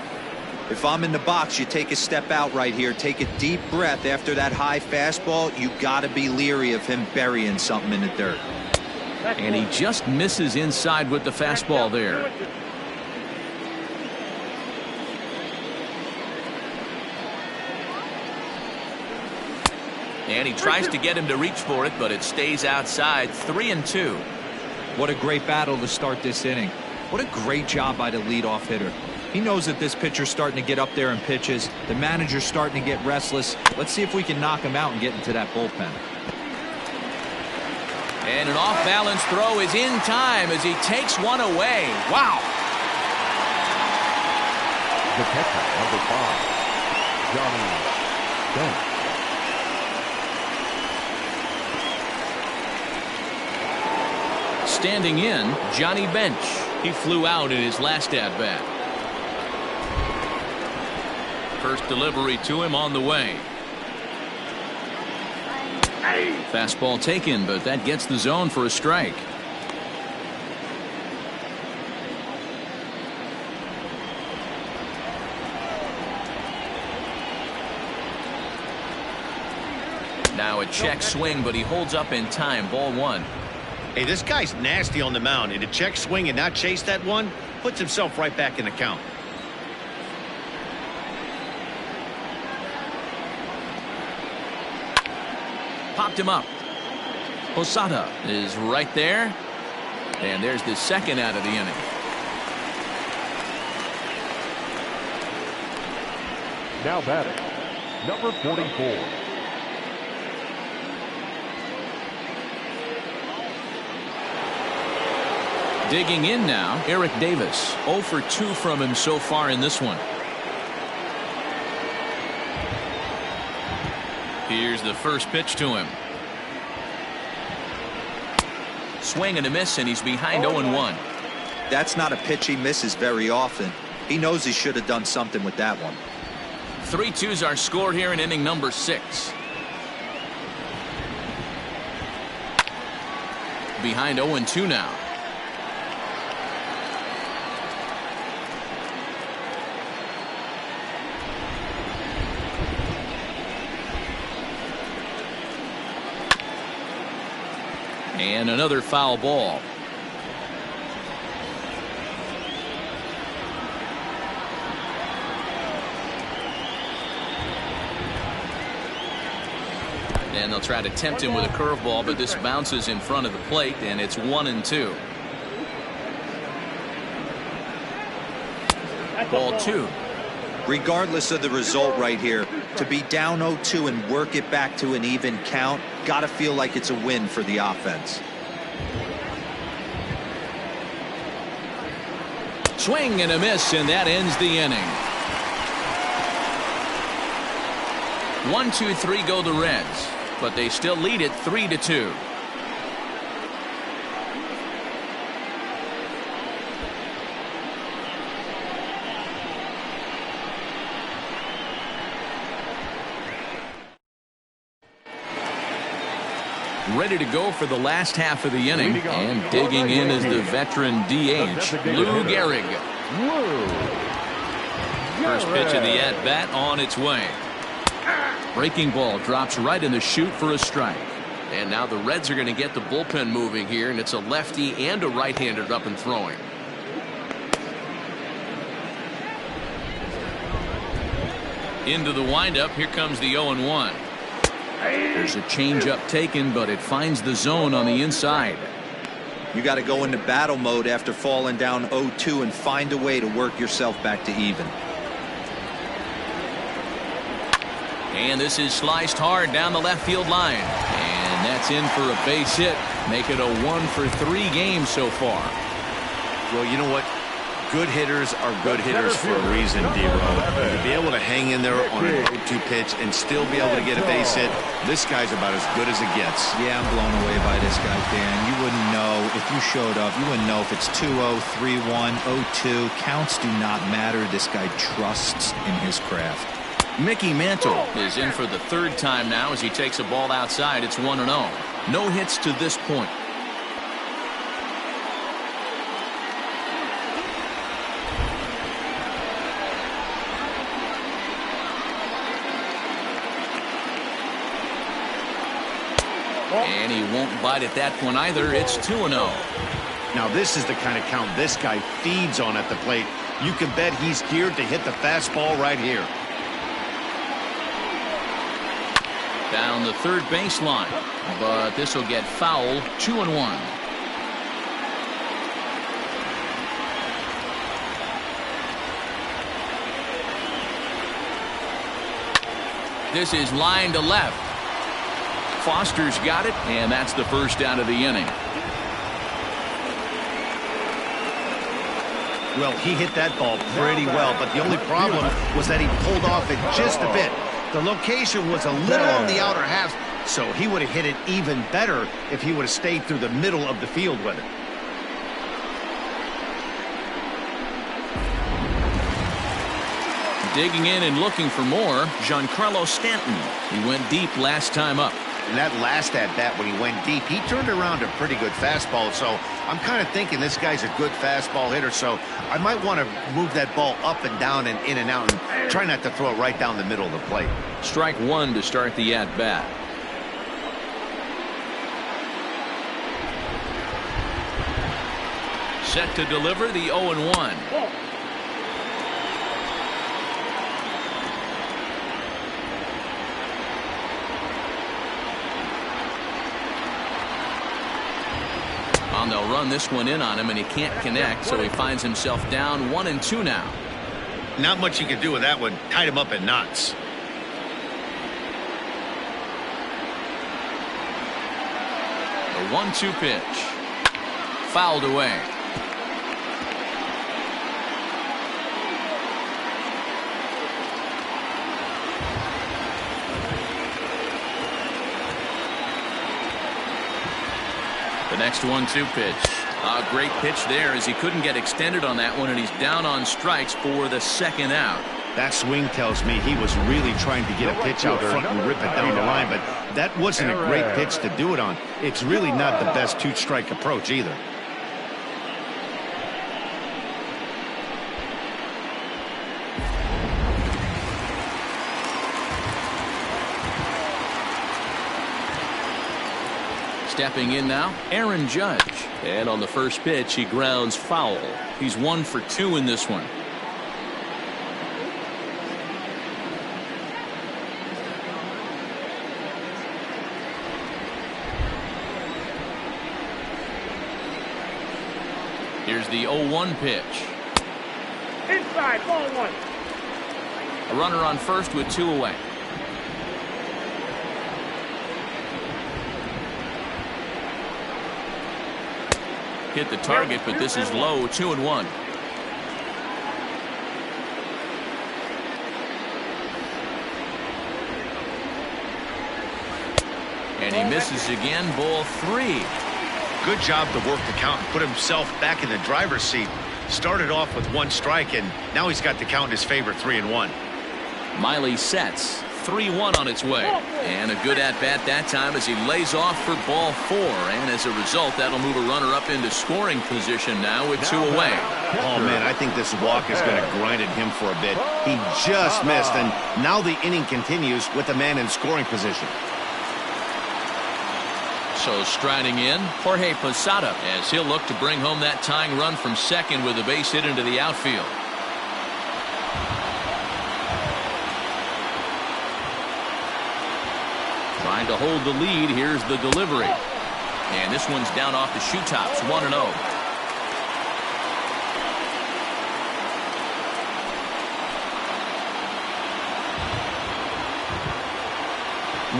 If I'm in the box, you take a step out right here, take a deep breath after that high fastball. You got to be leery of him burying something in the dirt. And he just misses inside with the fastball there. And he tries to get him to reach for it, but it stays outside. 3-2. What a great battle to start this inning. What a great job by the leadoff hitter. He knows that this pitcher's starting to get up there in pitches. The manager's starting to get restless. Let's see if we can knock him out and get into that bullpen. And an off-balance throw is in time as he takes one away. Wow. The catcher, number 5, Johnny Bench. Standing in, Johnny Bench. He flew out in his last at-bat. First delivery to him on the way. Fastball taken, but that gets the zone for a strike. Now a check swing, but he holds up in time. Ball 1. Hey, this guy's nasty on the mound, and to check swing and not chase that one puts himself right back in the count. Popped him up. Posada is right there. And there's the second out of the inning. Now batting, number 44. Digging in now, Eric Davis. 0 for 2 from him so far in this one. Here's the first pitch to him. Swing and a miss, and he's behind 0-1. That's not a pitch he misses very often. He knows he should have done something with that one. 3-2's our score here in inning number 6. Behind 0-2 now. And another foul ball. And they'll try to tempt him with a curveball, but this bounces in front of the plate, and it's 1-2. Ball 2. Regardless of the result right here, to be down 0-2 and work it back to an even count, gotta feel like it's a win for the offense. Swing and a miss, and that ends the inning. 1-2-3 go the Reds, but they still lead it 3-2. Ready to go for the last half of the inning, and digging in is the veteran DH, Lou Gehrig. First pitch of the at-bat on its way. Breaking ball drops right in the chute for a strike. And now the Reds are going to get the bullpen moving here, and it's a lefty and a right-hander up and throwing. Into the windup, here comes the 0-1. There's a changeup taken, but it finds the zone on the inside. You got to go into battle mode after falling down 0-2 and find a way to work yourself back to even. And this is sliced hard down the left field line. And that's in for a base hit. Make it a 1-for-3 game so far. Well, you know what? Good hitters are good hitters for a reason, D-Row. To be able to hang in there on a 0-2 pitch and still be able to get a base hit, this guy's about as good as it gets. Yeah, I'm blown away by this guy, Dan. You wouldn't know if you showed up. You wouldn't know if it's 2-0, 3-1, 0-2. Counts do not matter. This guy trusts in his craft. Mickey Mantle is in for the third time now as he takes a ball outside. It's 1-0. No hits to this point. And he won't bite at that one either. It's 2-0. Now this is the kind of count this guy feeds on at the plate. You can bet he's geared to hit the fastball right here. Down the third baseline, but this will get foul. 2-1. This is line to left. Foster's got it, and that's the first out of the inning. Well, he hit that ball pretty well, but the only problem was that he pulled off it just a bit. The location was a little on the outer half, so he would have hit it even better if he would have stayed through the middle of the field with it. Digging in and looking for more, Giancarlo Stanton. He went deep last time up. And that last at-bat when he went deep, he turned around a pretty good fastball. So I'm kind of thinking this guy's a good fastball hitter. So I might want to move that ball up and down and in and out and try not to throw it right down the middle of the plate. Strike one to start the at-bat. Set to deliver the 0-1. And they'll run this one in on him, and he can't connect, so he finds himself down 1-2 now. Not much you can do with that one. Tied him up in knots. The 1-2 pitch. Fouled away. Next 1-2 pitch. A great pitch there as he couldn't get extended on that one, and he's down on strikes for the second out. That swing tells me he was really trying to get a pitch out front and rip it down the line, but that wasn't a great pitch to do it on. It's really not the best two-strike approach either. Stepping in now, Aaron Judge. And on the first pitch, he grounds foul. He's 1 for 2 in this one. Here's the 0-1 pitch. Inside, ball 1. A runner on first with 2 away. Hit the target, but this is low. 2-1. And he misses again. Ball 3. Good job to work the count and put himself back in the driver's seat. Started off with 1 strike, and now he's got the count in his favor, 3-1. Miley sets. 3-1 on its way. And a good at-bat that time as he lays off for ball 4. And as a result, that'll move a runner up into scoring position now with 2 away. Oh, man, I think this walk is going to grind at him for a bit. He just missed, and now the inning continues with the man in scoring position. So striding in, Jorge Posada, as he'll look to bring home that tying run from second with a base hit into the outfield. Trying to hold the lead. Here's the delivery. And this one's down off the shoe tops. 1-0.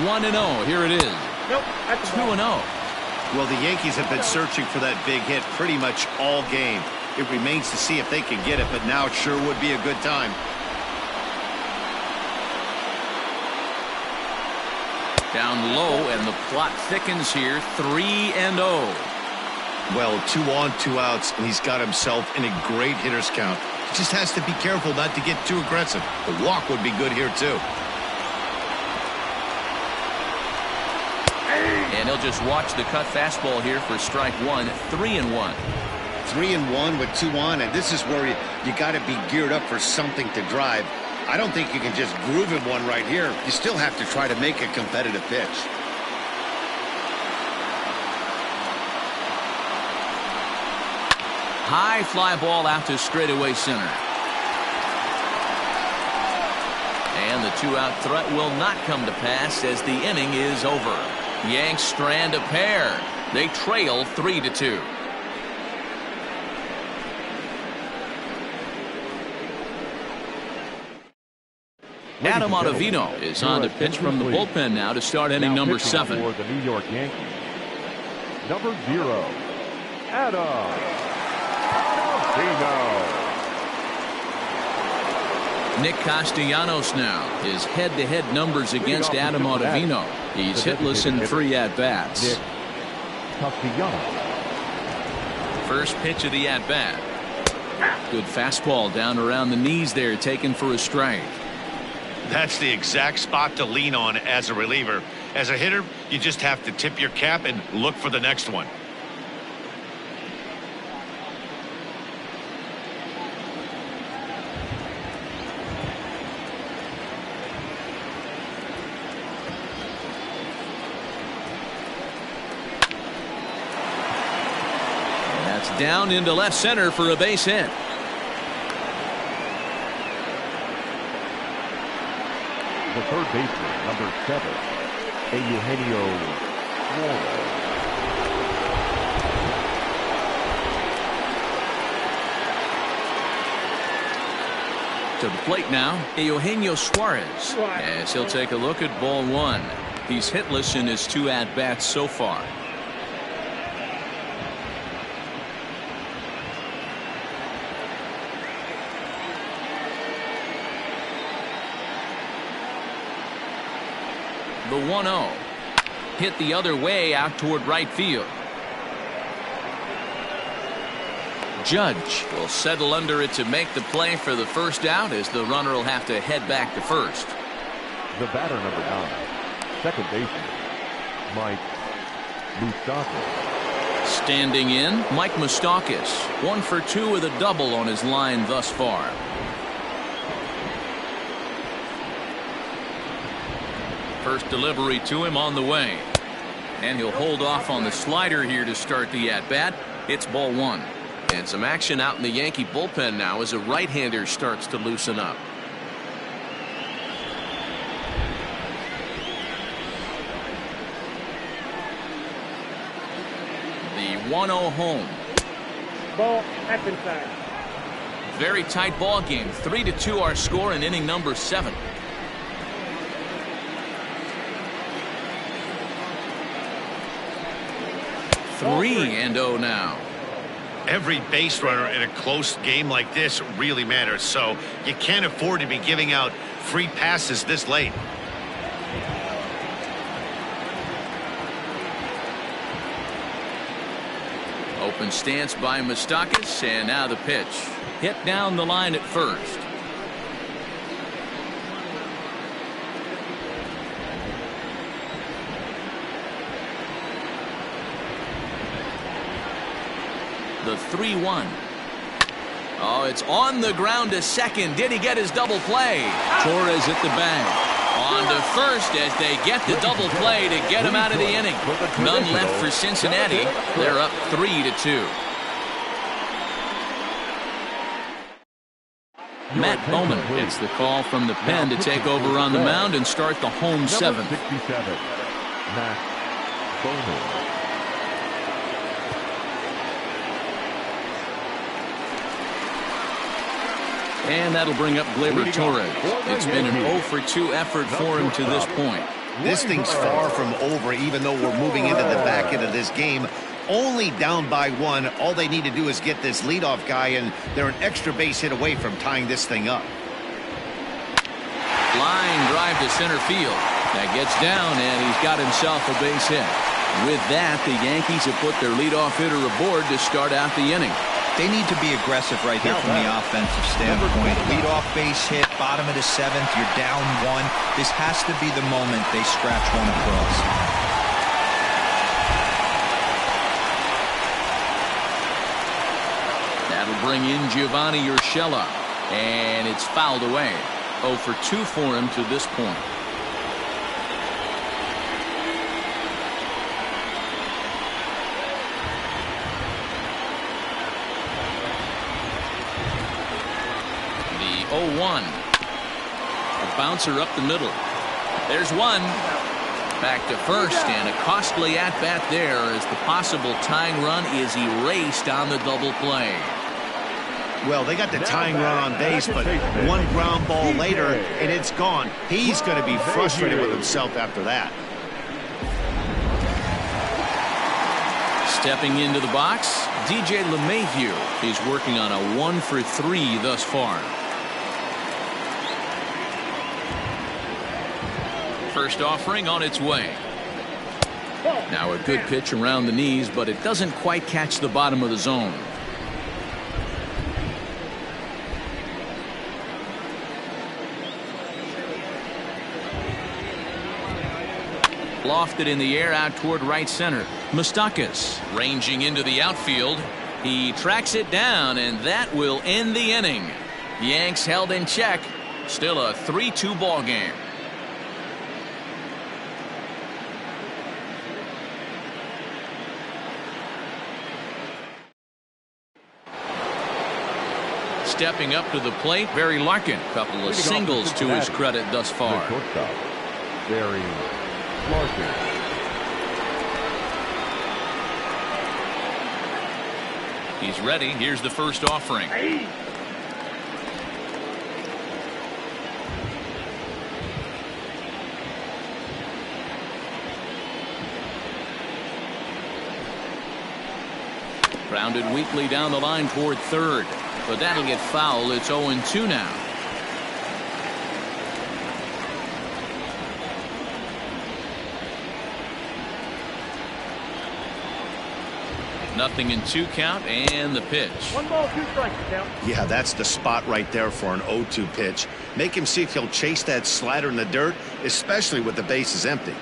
1-0. Here it is. Nope, that's 2-0. Well, the Yankees have been searching for that big hit pretty much all game. It remains to see if they can get it, but now it sure would be a good time. Down low, and the plot thickens here. 3-0. Well, 2 on, 2 outs, and he's got himself in a great hitter's count. He just has to be careful not to get too aggressive. The walk would be good here, too. And he'll just watch the cut fastball here for strike 1. 3-1. 3-1 with 2 on, and this is where you got to be geared up for something to drive. I don't think you can just groove him one right here. You still have to try to make a competitive pitch. High fly ball out to straightaway center. And the 2-out threat will not come to pass as the inning is over. Yanks strand a pair. They trail 3-2. Adam Ottavino is on to pitch from the bullpen now to start inning number 7. For the New York Yankees, number 0, Adam Ottavino. Nick Castellanos now. His head-to-head numbers against Adam Ottavino. He's hitless in 3 at-bats. Nick Castellanos. First pitch of the at-bat. Good fastball down around the knees there, taken for a strike. That's the exact spot to lean on as a reliever. As a hitter, you just have to tip your cap and look for the next one. And that's down into left center for a base hit. The third baseman, number 7, Eugenio Suarez. To the plate now, Eugenio Suarez, as he'll take a look at ball 1. He's hitless in his 2 at-bats so far. The 1-0. Hit the other way out toward right field. Judge will settle under it to make the play for the first out, as the runner will have to head back to first. The batter, number 9, second baseman, Mike Moustakas. Standing in, Mike Moustakas, 1 for 2 with a double on his line thus far. First delivery to him on the way. And he'll hold off on the slider here to start the at-bat. It's ball 1. And some action out in the Yankee bullpen now as a right-hander starts to loosen up. The 1-0 home. Ball half inside. Very tight ball game. 3-2 our score in inning number 7. Three and 0 now. Every base runner in a close game like this really matters, so you can't afford to be giving out free passes this late. Open stance by Moustakas, and now the pitch. Hit down the line at first. The 3-1. Oh, it's on the ground to second. Did he get his double play? Torres at the bag. On to first as they get the double play to get him out of the inning. None left for Cincinnati. They're up 3-2. Matt Bowman gets the call from the pen to take over on the mound and start the home 7th. 67, Matt Bowman. And that'll bring up Gleyber Torres. It's been an 0 for 2 effort for him to this point. This thing's far from over, even though we're moving into the back end of this game. Only down by 1. All they need to do is get this leadoff guy, and they're an extra base hit away from tying this thing up. Line drive to center field. That gets down, and he's got himself a base hit. With that, the Yankees have put their leadoff hitter aboard to start out the inning. They need to be aggressive right here from the offensive standpoint. Lead-off base hit, bottom of the 7th. You're down 1. This has to be the moment they scratch one across. That'll bring in Giovanni Urshela, and it's fouled away. 0 for 2 for him to this point. The 0-1. A bouncer up the middle. There's one. Back to first, and a costly at-bat there as the possible tying run is erased on the double play. Well, they got the tying run on base, but one ground ball later, and it's gone. He's going to be frustrated with himself after that. Stepping into the box, DJ LeMahieu. He's working on a 1 for 3 thus far. First offering on its way. Now a good pitch around the knees, but it doesn't quite catch the bottom of the zone. Lofted in the air out toward right center. Moustakas ranging into the outfield. He tracks it down, and that will end the inning. Yanks held in check. Still a 3-2 ball game. Stepping up to the plate, Barry Larkin. Couple of singles to his credit thus far. Barry Larkin. He's ready. Here's the first offering. Grounded weakly down the line toward third. But that'll get foul. It's 0-2 now. 0-2 count and the pitch. 1 ball, 2 strikes, count. Yeah, that's the spot right there for an 0-2 pitch. Make him see if he'll chase that slider in the dirt, especially with the bases empty.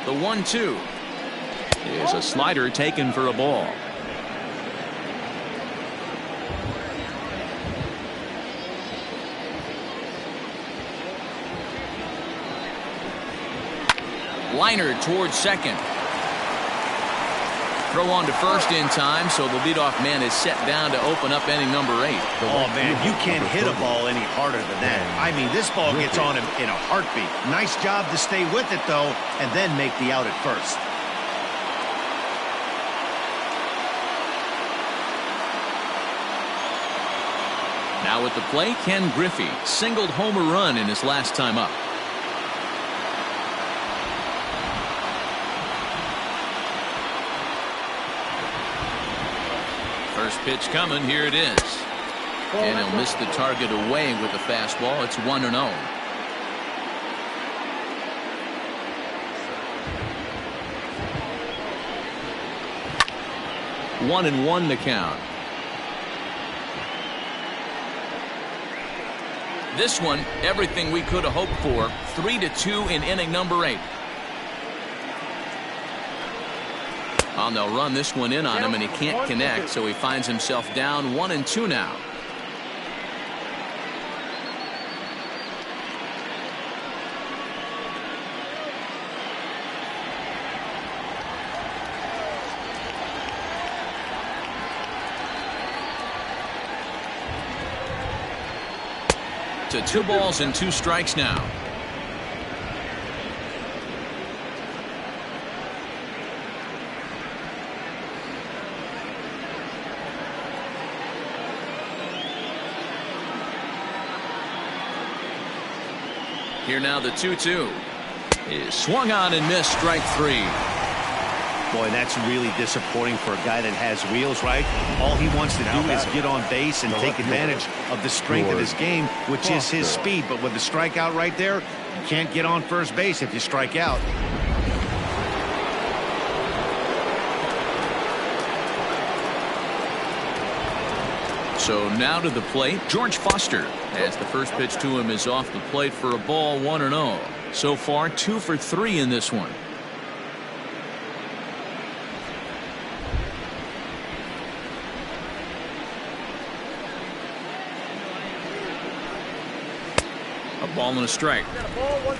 The 1-2 is a slider taken for a ball. Liner towards second. Throw on to first in time, so the leadoff man is set down to open up inning number 8. Oh, man, you can't hit a ball any harder than that. I mean, this ball gets on him in a heartbeat. Nice job to stay with it, though, and then make the out at first. Now at the plate, Ken Griffey singled home a run in his last time up. First pitch coming. Here it is. And he'll miss the target away with the fastball. It's 1-0. 1-1 the count. This one, everything we could have hoped for. 3-2 in inning number 8. And they'll run this one in on him, and he can't connect, so he finds himself down 1-2 now. To 2 balls and 2 strikes now. Here now the 2-2 is swung on and missed, strike 3. Boy, that's really disappointing for a guy that has wheels, right? All he wants to do is get on base and take advantage of the strength of his game, which is his speed. But with the strikeout right there, you can't get on first base if you strike out. So now to the plate, George Foster, as the first pitch to him is off the plate for a ball. 1-0. So far 2 for 3 in this one. A ball and a strike.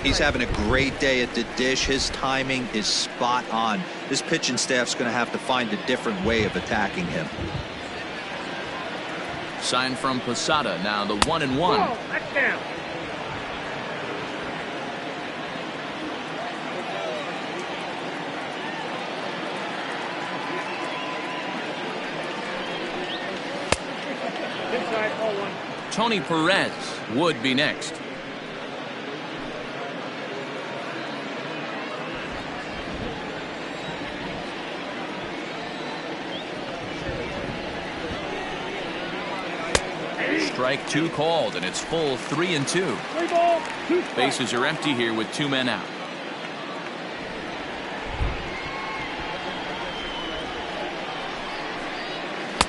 He's having a great day at the dish. His timing is spot on. This pitching staff's going to have to find a different way of attacking him. Sign from Posada. Now the 1-1. That's down. Inside, 0-1. Tony Perez would be next. Strike 2 called, and it's full 3-2. 3 balls, 2 strikes. Bases are empty here with 2 men out.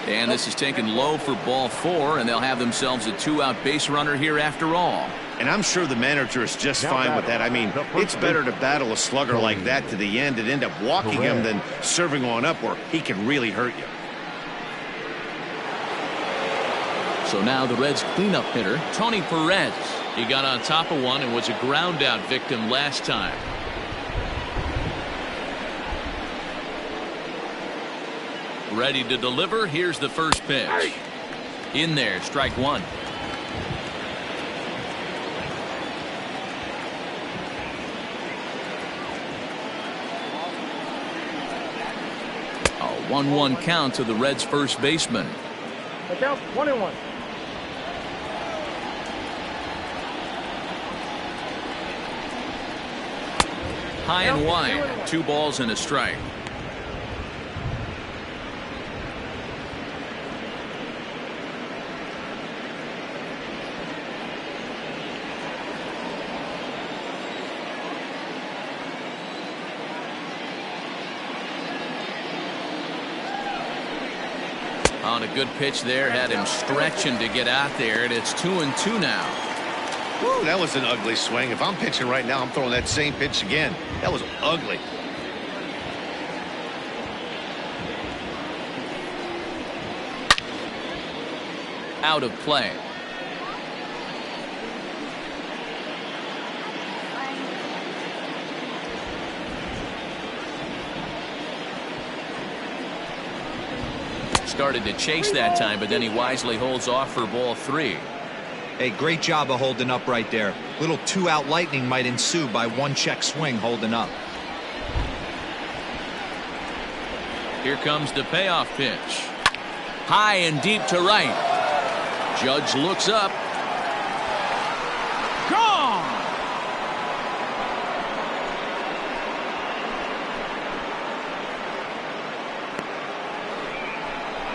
And this is taken low for ball 4, and they'll have themselves a 2-out base runner here after all. And I'm sure the manager is just fine with that. I mean, it's better to battle a slugger like that to the end and end up walking him than serving on up where he can really hurt you. So now the Reds' cleanup hitter, Tony Perez. He got on top of one and was a ground out victim last time. Ready to deliver. Here's the first pitch. In there, strike 1. A 1-1 count to the Reds' first baseman. The count 1-1. High and wide. 2 balls and a strike. On a good pitch there, had him stretching to get out there, and it's 2-2 now. Woo, that was an ugly swing. If I'm pitching right now, I'm throwing that same pitch again. That was ugly. Out of play. Started to chase that time, but then he wisely holds off for ball 3. Hey, great job of holding up right there. Little 2-out lightning might ensue by 1 check swing holding up. Here comes the payoff pitch. High and deep to right. Judge looks up. Gone!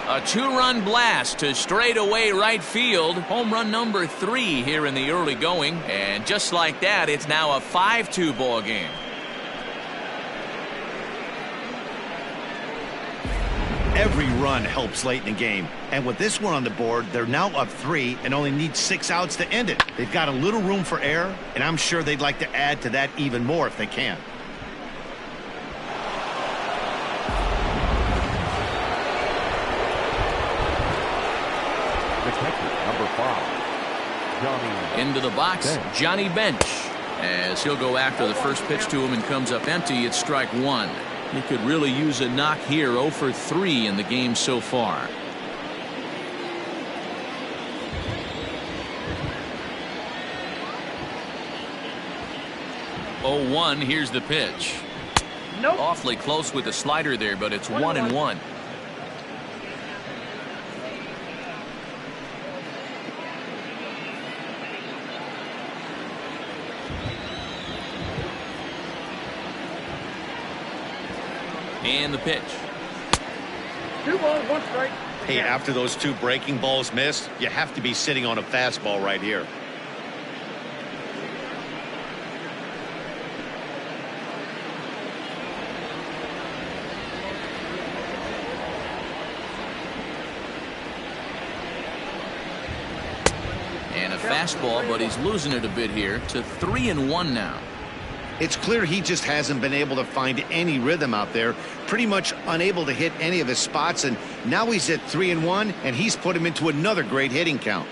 A 2-run blast to straightaway right field. Home run number 3 here in the early going. And just like that, it's now a 5-2 ball game. Every run helps late in the game. And with this one on the board, they're now up 3 and only need 6 outs to end it. They've got a little room for error, and I'm sure they'd like to add to that even more if they can. Number 5, Johnny. Into the box, Johnny Bench. As he'll go after the first pitch to him and comes up empty, it's strike 1. He could really use a knock here. 0 for 3 in the game so far. Oh, 1. Here's the pitch. Nope. Awfully close with the slider there, but it's 1-1. And the pitch. 2 balls, 1 strike. Hey, after those 2 breaking balls missed, you have to be sitting on a fastball right here. And a fastball, but he's losing it a bit here to 3-1 now. It's clear he just hasn't been able to find any rhythm out there, pretty much unable to hit any of his spots, and now he's at 3-1, and he's put him into another great hitting count.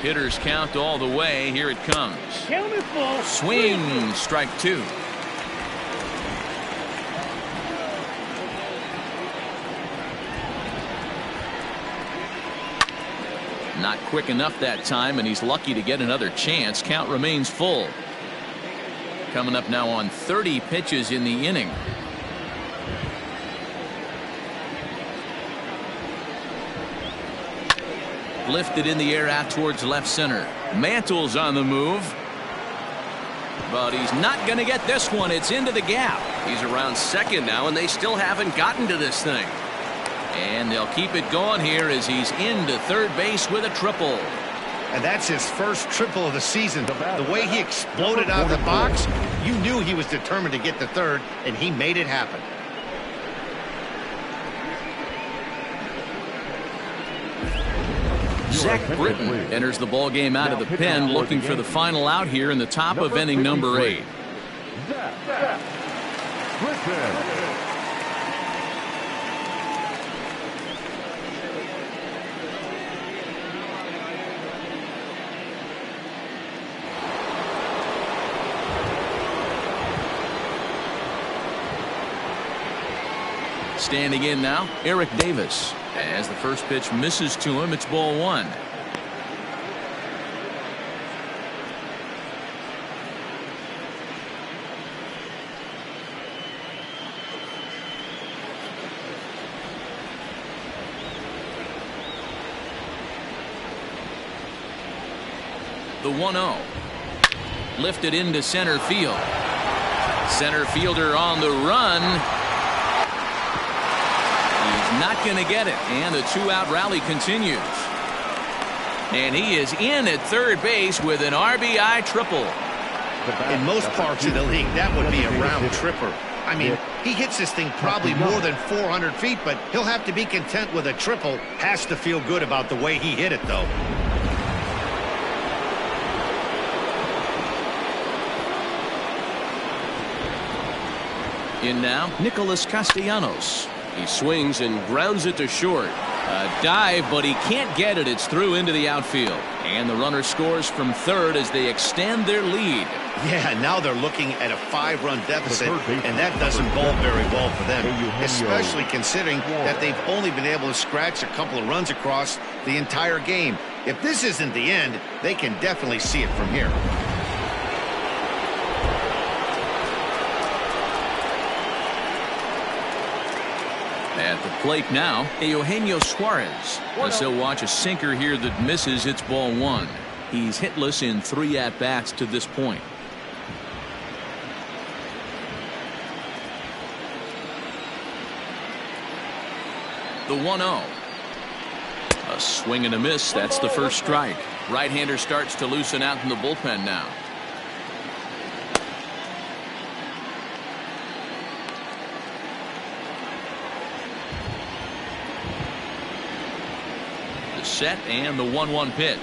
Hitters count all the way. Here it comes. Count is full. Swing, strike 2. Not quick enough that time, and he's lucky to get another chance. Count remains full. Coming up now on 30 pitches in the inning. Lifted in the air out towards left center. Mantle's on the move. But he's not going to get this one. It's into the gap. He's around second now, and they still haven't gotten to this thing. And they'll keep it going here as he's into third base with a triple. And that's his first triple of the season. The way he exploded out of the box, you knew he was determined to get to third, and he made it happen. Zach Britton enters the ball game out of the pen, looking for the final out here in the top of inning number 8. Zach Britton. Standing in now, Eric Davis. As the first pitch misses to him, it's ball 1. The 1-0. Lifted into center field. Center fielder on the run. Not going to get it, and the 2-out rally continues. And he is in at third base with an RBI triple. In most parts of the league, that would be a round tripper. I mean, he hits this thing probably more than 400 feet, but he'll have to be content with a triple. Has to feel good about the way he hit it, though. In now, Nicholas Castellanos. He swings and grounds it to short. A dive, but he can't get it. It's through into the outfield. And the runner scores from third as they extend their lead. Yeah, now they're looking at a 5-run deficit, and that doesn't bode very well for them, especially considering that they've only been able to scratch a couple of runs across the entire game. If this isn't the end, they can definitely see it from here. At the plate now, Eugenio Suarez. He'll watch a sinker here that misses. It's ball one. He's hitless in 3 at-bats to this point. The 1-0. A swing and a miss. That's the first strike. Right-hander starts to loosen out in the bullpen now. The set and the 1-1 pitch.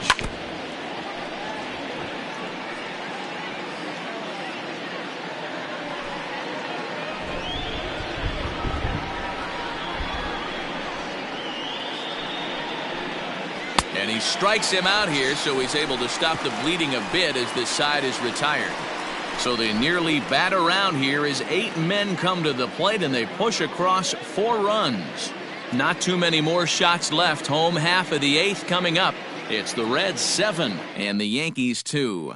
And he strikes him out here, so he's able to stop the bleeding a bit as this side is retired. So they nearly bat around here as 8 men come to the plate and they push across 4 runs. Not too many more shots left. Home half of the 8th coming up. It's the Reds 7 and the Yankees 2.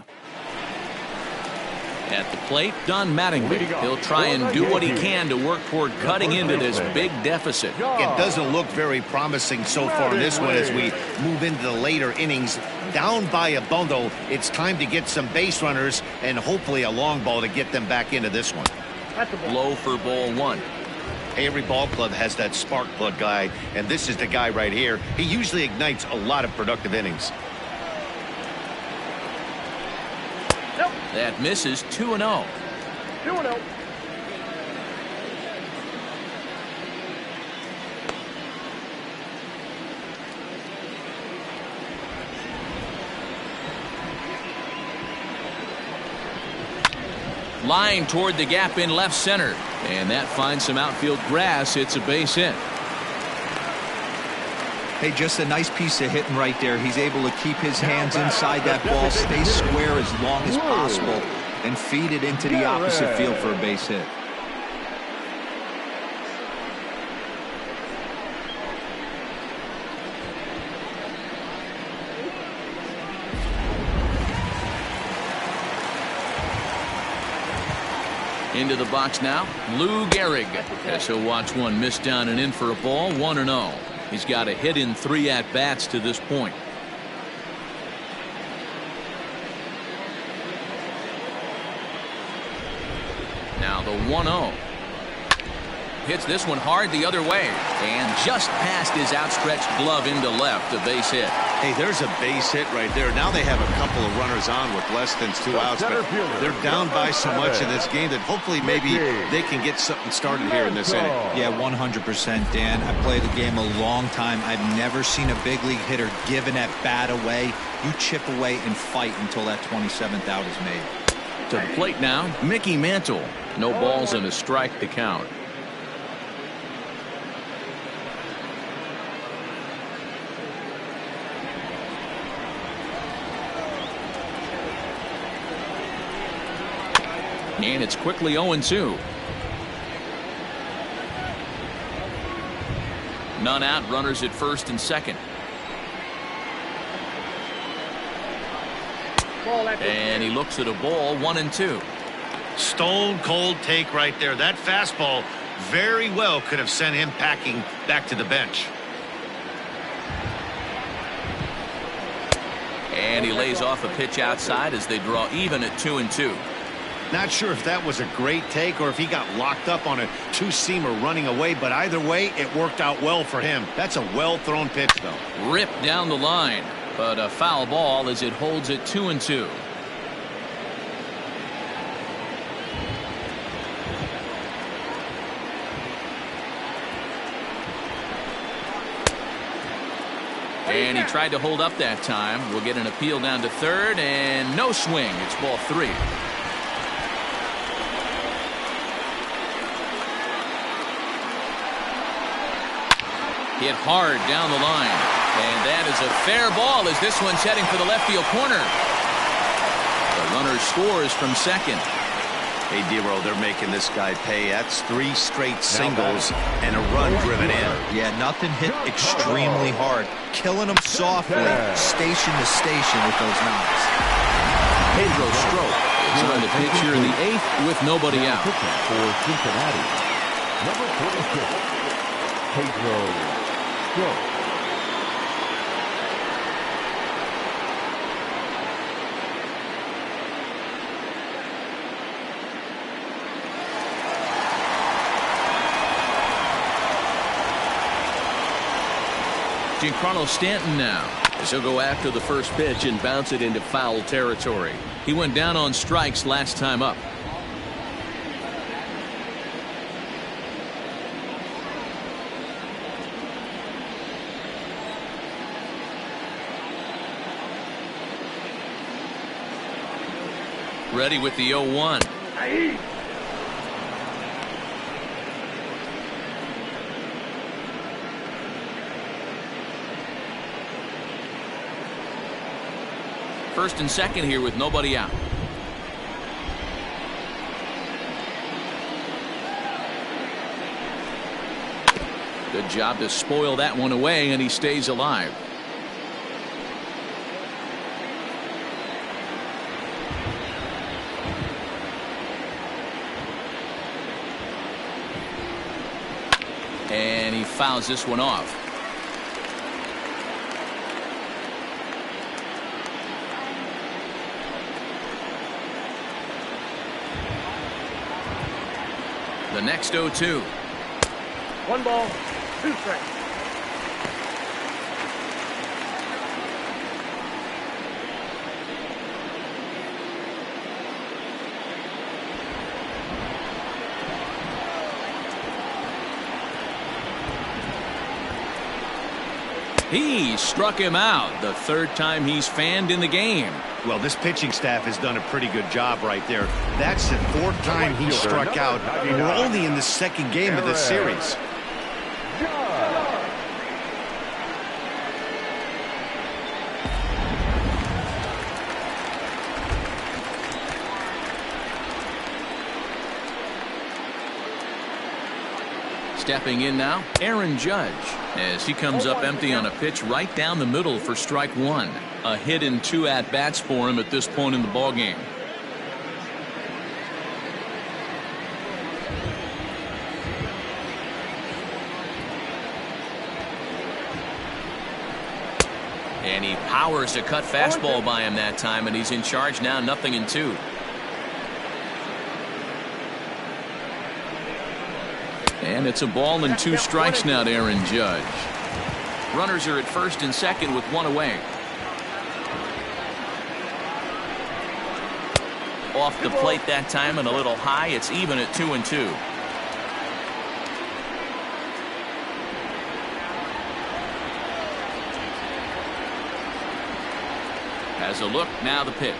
At the plate, Don Mattingly. He'll try and do what he can to work toward cutting into this big deficit. It doesn't look very promising so far in this one as we move into the later innings. Down by a bundle, it's time to get some base runners and hopefully a long ball to get them back into this one. Low for ball 1. Every ball club has that spark plug guy, and this is the guy right here. He usually ignites a lot of productive innings. That misses. 2-0. 2-0. Line toward the gap in left center. And that finds some outfield grass. It's a base hit. Hey, just a nice piece of hitting right there. He's able to keep his hands inside that ball, stay square as long as possible, and feed it into the opposite field for a base hit. Into the box now, Lou Gehrig. As he'll watch one miss down and in for a ball. 1-0. He's got a hit in 3 at-bats to this point. Now the 1-0. Hits this one hard the other way. And just past his outstretched glove into left. A base hit. Hey, there's a base hit right there. Now they have a couple of runners on with less than 2 outs, but they're down by so much in this game that hopefully maybe they can get something started here in this inning. Yeah, 100%, Dan. I played the game a long time. I've never seen a big league hitter give an at-bat away. You chip away and fight until that 27th out is made. To the plate now, Mickey Mantle. No balls and a strike to count. And it's quickly 0-2. None out, runners at first and second. And he looks at a ball. 1-2. Stone cold take right there. That fastball very well could have sent him packing back to the bench. And he lays off a pitch outside as they draw even at 2-2. Not sure if that was a great take or if he got locked up on a 2-seamer running away, but either way, it worked out well for him. That's a well-thrown pitch, though. Ripped down the line, but a foul ball as it holds at 2-2. And he tried to hold up that time. We'll get an appeal down to third, and no swing. It's ball 3. Hit hard down the line. And that is a fair ball as this one's heading for the left field corner. The runner scores from second. Hey, Dero, they're making this guy pay. That's 3 straight singles and a run driven in. Yeah, nothing hit extremely hard. Killing him softly, station to station with those knocks. Pedro Strop is on the pitch here in the 8th with nobody out. For Cincinnati, number 46, Pedro Strop. Giancarlo Stanton now, as he'll go after the first pitch and bounce it into foul territory. He went down on strikes last time up. Ready with the 0-1. First and second here with nobody out. Good job to spoil that one away, and he stays alive. And he fouls this one off. The next 0-2. 1 ball, 2 strikes. He struck him out the 3rd time he's fanned in the game. Well, this pitching staff has done a pretty good job right there. That's the 4th time he struck out. We're only in the 2nd game of the series. Stepping in now, Aaron Judge, as he comes up empty on a pitch right down the middle for strike 1. A hit and 2 at-bats for him at this point in the ballgame. And he powers a cut fastball by him that time, and he's in charge now, 0-2. And it's a ball and 2 strikes now to Aaron Judge. Runners are at first and second with 1 away. Off the plate that time and a little high. It's even at 2-2. Has a look, now the pitch.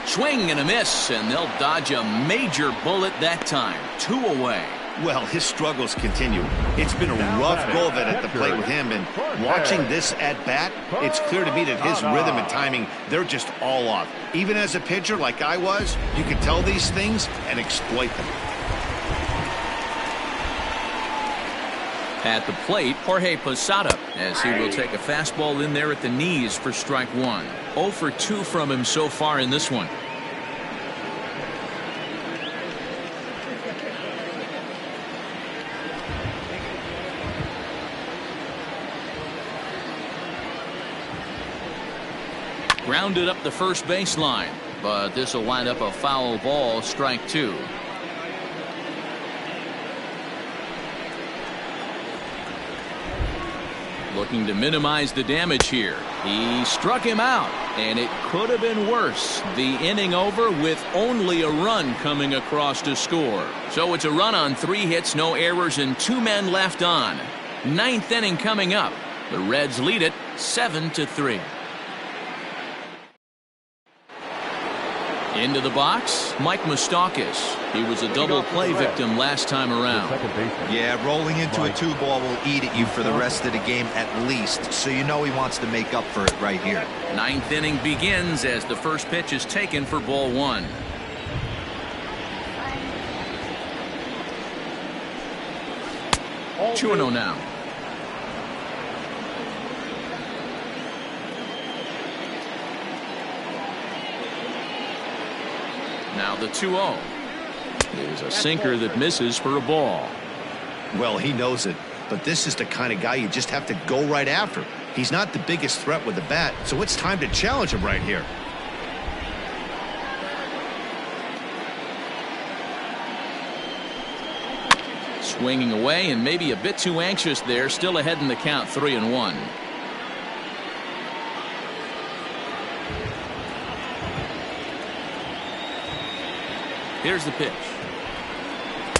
Swing and a miss, and they'll dodge a major bullet that time. 2 away. Well, his struggles continue. It's been a rough go of it at the plate with him, and watching this at bat, it's clear to me that his rhythm and timing, they're just all off. Even as a pitcher like I was, you can tell these things and exploit them. At the plate, Jorge Posada, as he will take a fastball in there at the knees for strike 1. 0 for 2 from him so far in this one. Grounded up the first baseline, but this will wind up a foul ball, strike 2. Looking to minimize the damage here. He struck him out, and it could have been worse. The inning over with only a run coming across to score. So it's a run on 3 hits, no errors, and 2 men left on. 9th inning coming up. The Reds lead it 7-3. Into the box, Mike Moustakas. He was a double play victim last time around. Yeah, rolling into a 2-ball will eat at you for the rest of the game at least, so you know he wants to make up for it right here. 9th inning begins as the first pitch is taken for ball 1. All 2-0 now. Now the 2-0. There's a sinker that misses for a ball. Well, he knows it, but this is the kind of guy you just have to go right after. He's not the biggest threat with the bat, so it's time to challenge him right here. Swinging away and maybe a bit too anxious there. Still ahead in the count, 3-1. Here's the pitch.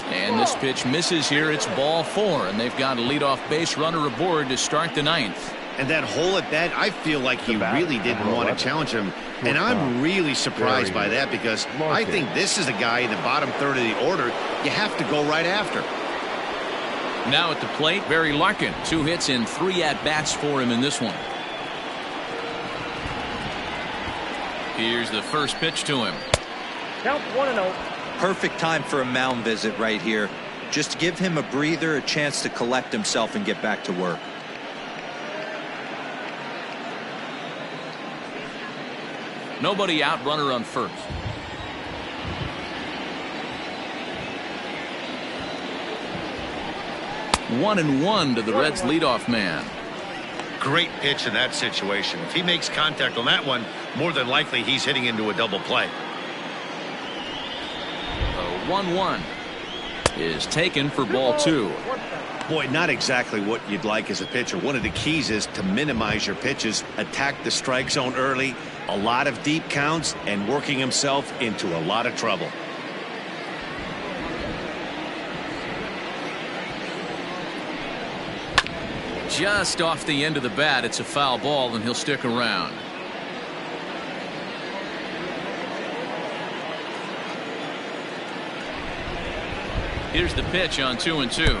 And this pitch misses here. It's ball 4, and they've got a leadoff base runner aboard to start the 9th. And that hole at bat, I feel like he really didn't want to challenge him. And I'm really surprised by that, because I think this is a guy in the bottom third of the order you have to go right after. Now at the plate, Barry Larkin. 2 hits and 3 at-bats for him in this one. Here's the first pitch to him. Count 1-0. Perfect time for a mound visit right here. Just give him a breather, a chance to collect himself and get back to work. Nobody out, runner on first. One and one to the Reds leadoff man. Great pitch in that situation. If he makes contact on that one, more than likely he's hitting into a double play. 1-1 is taken for ball 2. Boy, not exactly what you'd like as a pitcher. One of the keys is to minimize your pitches, attack the strike zone early, a lot of deep counts, and working himself into a lot of trouble. Just off the end of the bat, it's a foul ball, and he'll stick around. Here's the pitch on 2-2.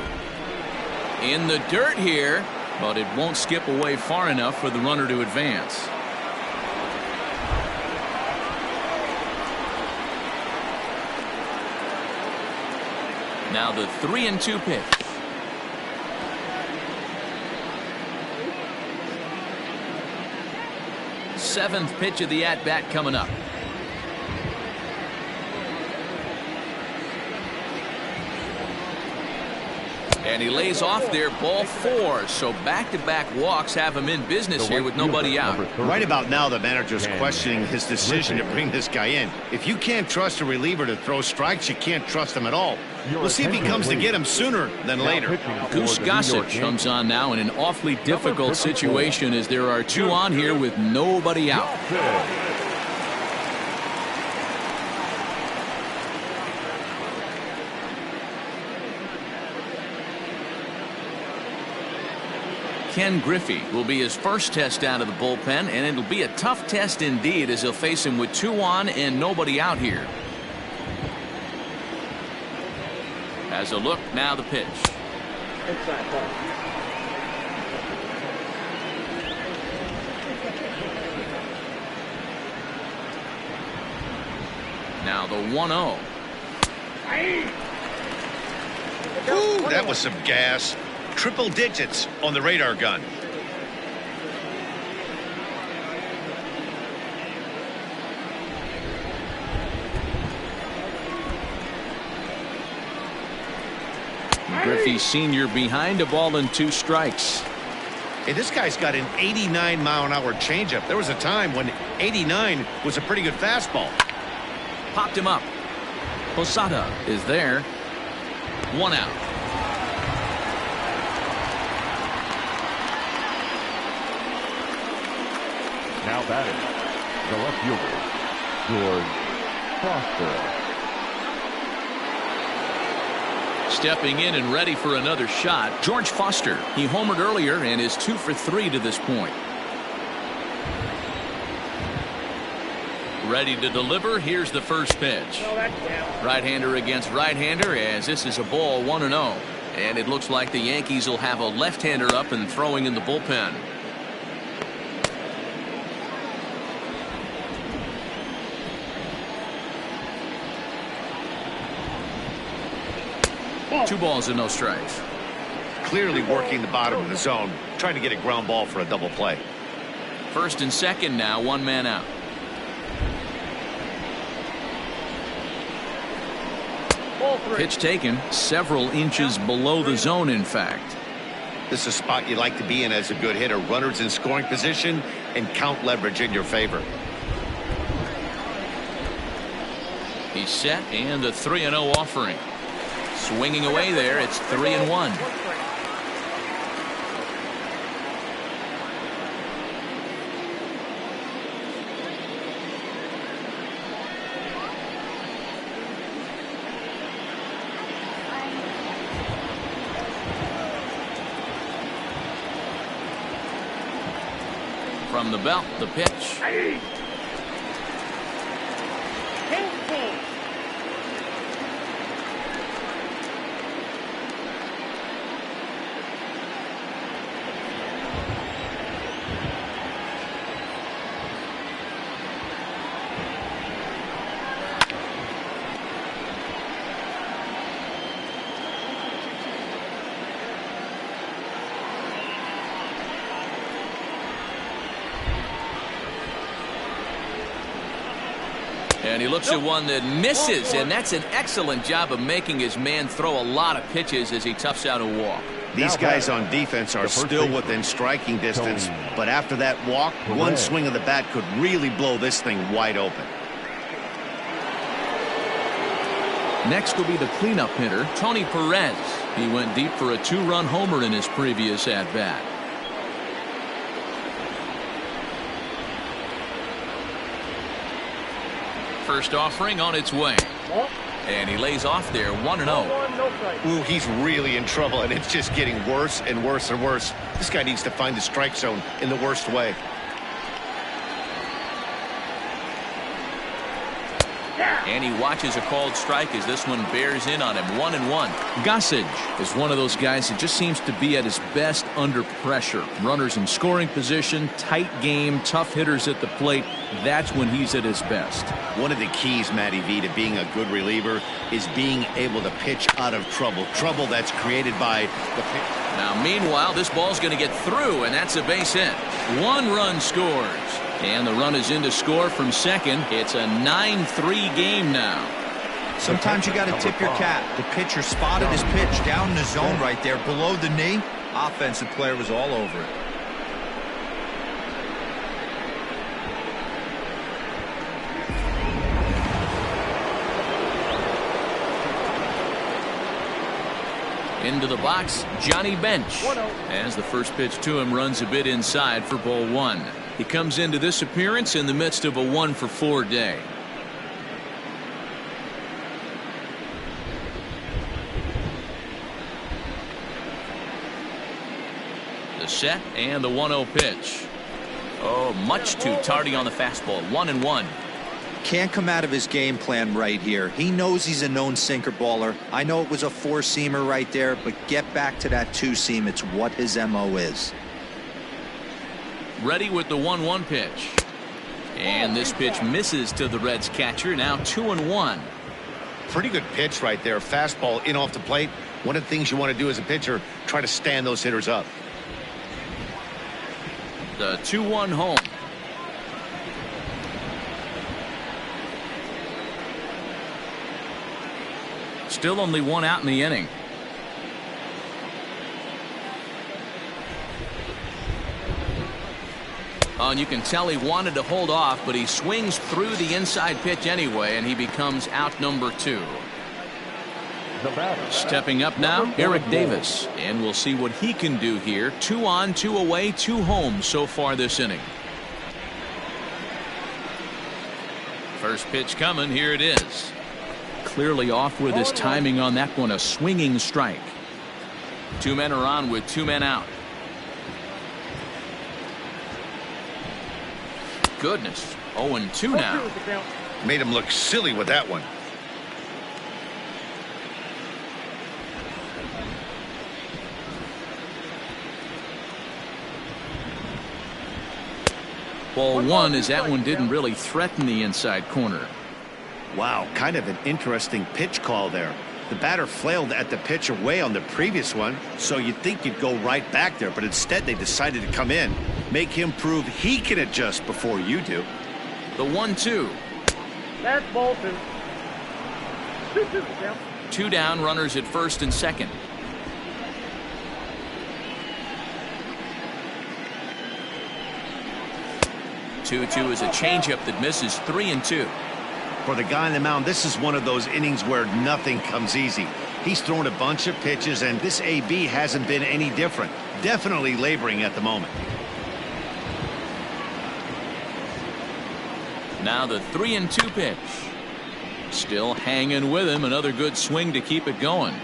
In the dirt here, but it won't skip away far enough for the runner to advance. Now the 3-2 pitch. Seventh pitch of the at-bat coming up. And he lays off there, ball 4. So back-to-back walks have him in business here with nobody out. Right about now, the manager's questioning his decision to bring this guy in. If you can't trust a reliever to throw strikes, you can't trust him at all. We'll see if he comes to get him sooner than later. Goose Gossett comes on now in an awfully difficult situation as there are 2 on here with nobody out. Ken Griffey will be his first test out of the bullpen, and it'll be a tough test indeed as he'll face him with 2 on and nobody out here. As a look, now the pitch. Inside ball. Now the 1-0. Ooh, that was some gas. Triple digits on the radar gun. Griffey Sr. behind a ball and 2 strikes. Hey, this guy's got an 89-mile-an-hour changeup. There was a time when 89 was a pretty good fastball. Popped him up. Posada is there. 1 out. Now batting, the left fielder, George Foster. Stepping in and ready for another shot, George Foster. He homered earlier and is 2 for 3 to this point. Ready to deliver. Here's the first pitch. Right-hander against right-hander, as this is a ball 1-0. And it looks like the Yankees will have a left-hander up and throwing in the bullpen. Two balls and no strikes. Clearly working the bottom of the zone, trying to get a ground ball for a double play. First and second now, one man out. Pitch taken several inches below the zone, in fact. This is a spot you like to be in as a good hitter. Runners in scoring position and count leverage in your favor. He's set and a 3-0 offering. Swinging away there, it's 3-1. From the belt, the pitch. And he looks at one that misses, and that's an excellent job of making his man throw a lot of pitches as he toughs out a walk. These guys on defense are still within striking distance, but after that walk, one swing of the bat could really blow this thing wide open. Next will be the cleanup hitter, Tony Perez. He went deep for a 2-run homer in his previous at-bat. First offering on its way. And he lays off there, 1-0. Ooh, he's really in trouble, and it's just getting worse and worse and worse. This guy needs to find the strike zone in the worst way. And he watches a called strike as this one bears in on him, 1-1. Gossage is one of those guys that just seems to be at his best under pressure. Runners in scoring position, tight game, tough hitters at the plate. That's when he's at his best. One of the keys, Matty V, to being a good reliever is being able to pitch out of trouble. Trouble that's created by the pitch. Now, meanwhile, this ball's going to get through, and that's a base hit. 1 run scores. And the run is in to score from second. It's a 9-3 game now. Sometimes you got to tip your cap. The pitcher spotted his pitch down in the zone right there below the knee. Offensive player was all over it. Into the box, Johnny Bench. As the first pitch to him runs a bit inside for ball 1. He comes into this appearance in the midst of a 1-for-4 day. The set and the 1-0 pitch. Oh, much too tardy on the fastball. 1-1. Can't come out of his game plan right here. He knows he's a known sinker baller. I know it was a 4-seamer right there, but get back to that 2-seam. It's what his MO is. Ready with the 1-1 pitch. And this pitch misses to the Reds catcher. Now 2-1. Pretty good pitch right there. Fastball in off the plate. One of the things you want to do as a pitcher, try to stand those hitters up. The 2-1 home. Still only 1 out in the inning. Oh, and you can tell he wanted to hold off, but he swings through the inside pitch anyway, and he becomes out number 2. Stepping up now, Eric Davis, and we'll see what he can do here. 2 on, 2 away, 2 home so far this inning. First pitch coming. Here it is. Clearly off with his timing on that one. A swinging strike. Two men are on with two men out. Goodness. 0-2 now. Made him look silly with that one. Ball one, as that one didn't really threaten the inside corner. Wow, kind of an interesting pitch call there. The batter flailed at the pitch away on the previous one, so you'd think you'd go right back there, but instead they decided to come in, make him prove he can adjust before you do. The 1-2. That's ball two. 2-2 count. Two down, runners at first and second. Two is a changeup that misses. 3-2. For the guy on the mound, this is one of those innings where nothing comes easy. He's thrown a bunch of pitches, and this AB hasn't been any different. Definitely laboring at the moment. Now the 3-2 pitch. Still hanging with him. Another good swing to keep it going.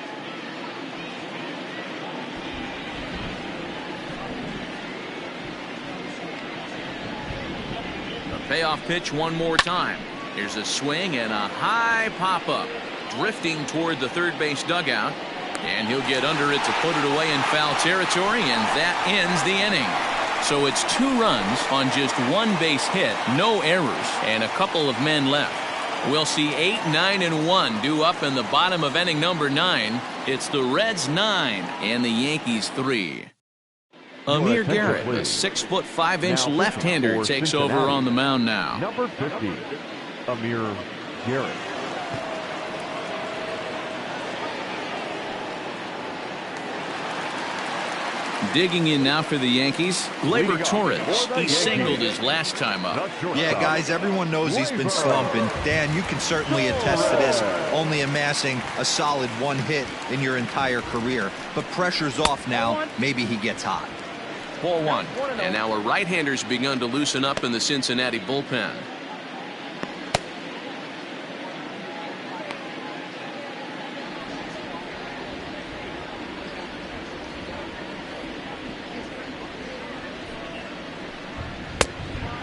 The payoff pitch one more time. Here's a swing and a high pop-up. Drifting toward the third base dugout. And he'll get under it to put it away in foul territory, and that ends the inning. So it's 2 runs on just 1 base hit, no errors, and a couple of men left. We'll see 8, 9, and 1 due up in the bottom of inning number 9. It's the Reds 9 and the Yankees 3. Amir Garrett, a 6'5" left-hander, takes over on the mound now. Number 50, Amir Garrett. Digging in now for the Yankees, Gleyber Torres. He singled his last time up. Yeah, guys, everyone knows he's been slumping. Dan, you can certainly attest to this, only amassing a solid 1 hit in your entire career. But pressure's off now. Maybe he gets hot. Ball 1. And now a right-hander's begun to loosen up in the Cincinnati bullpen.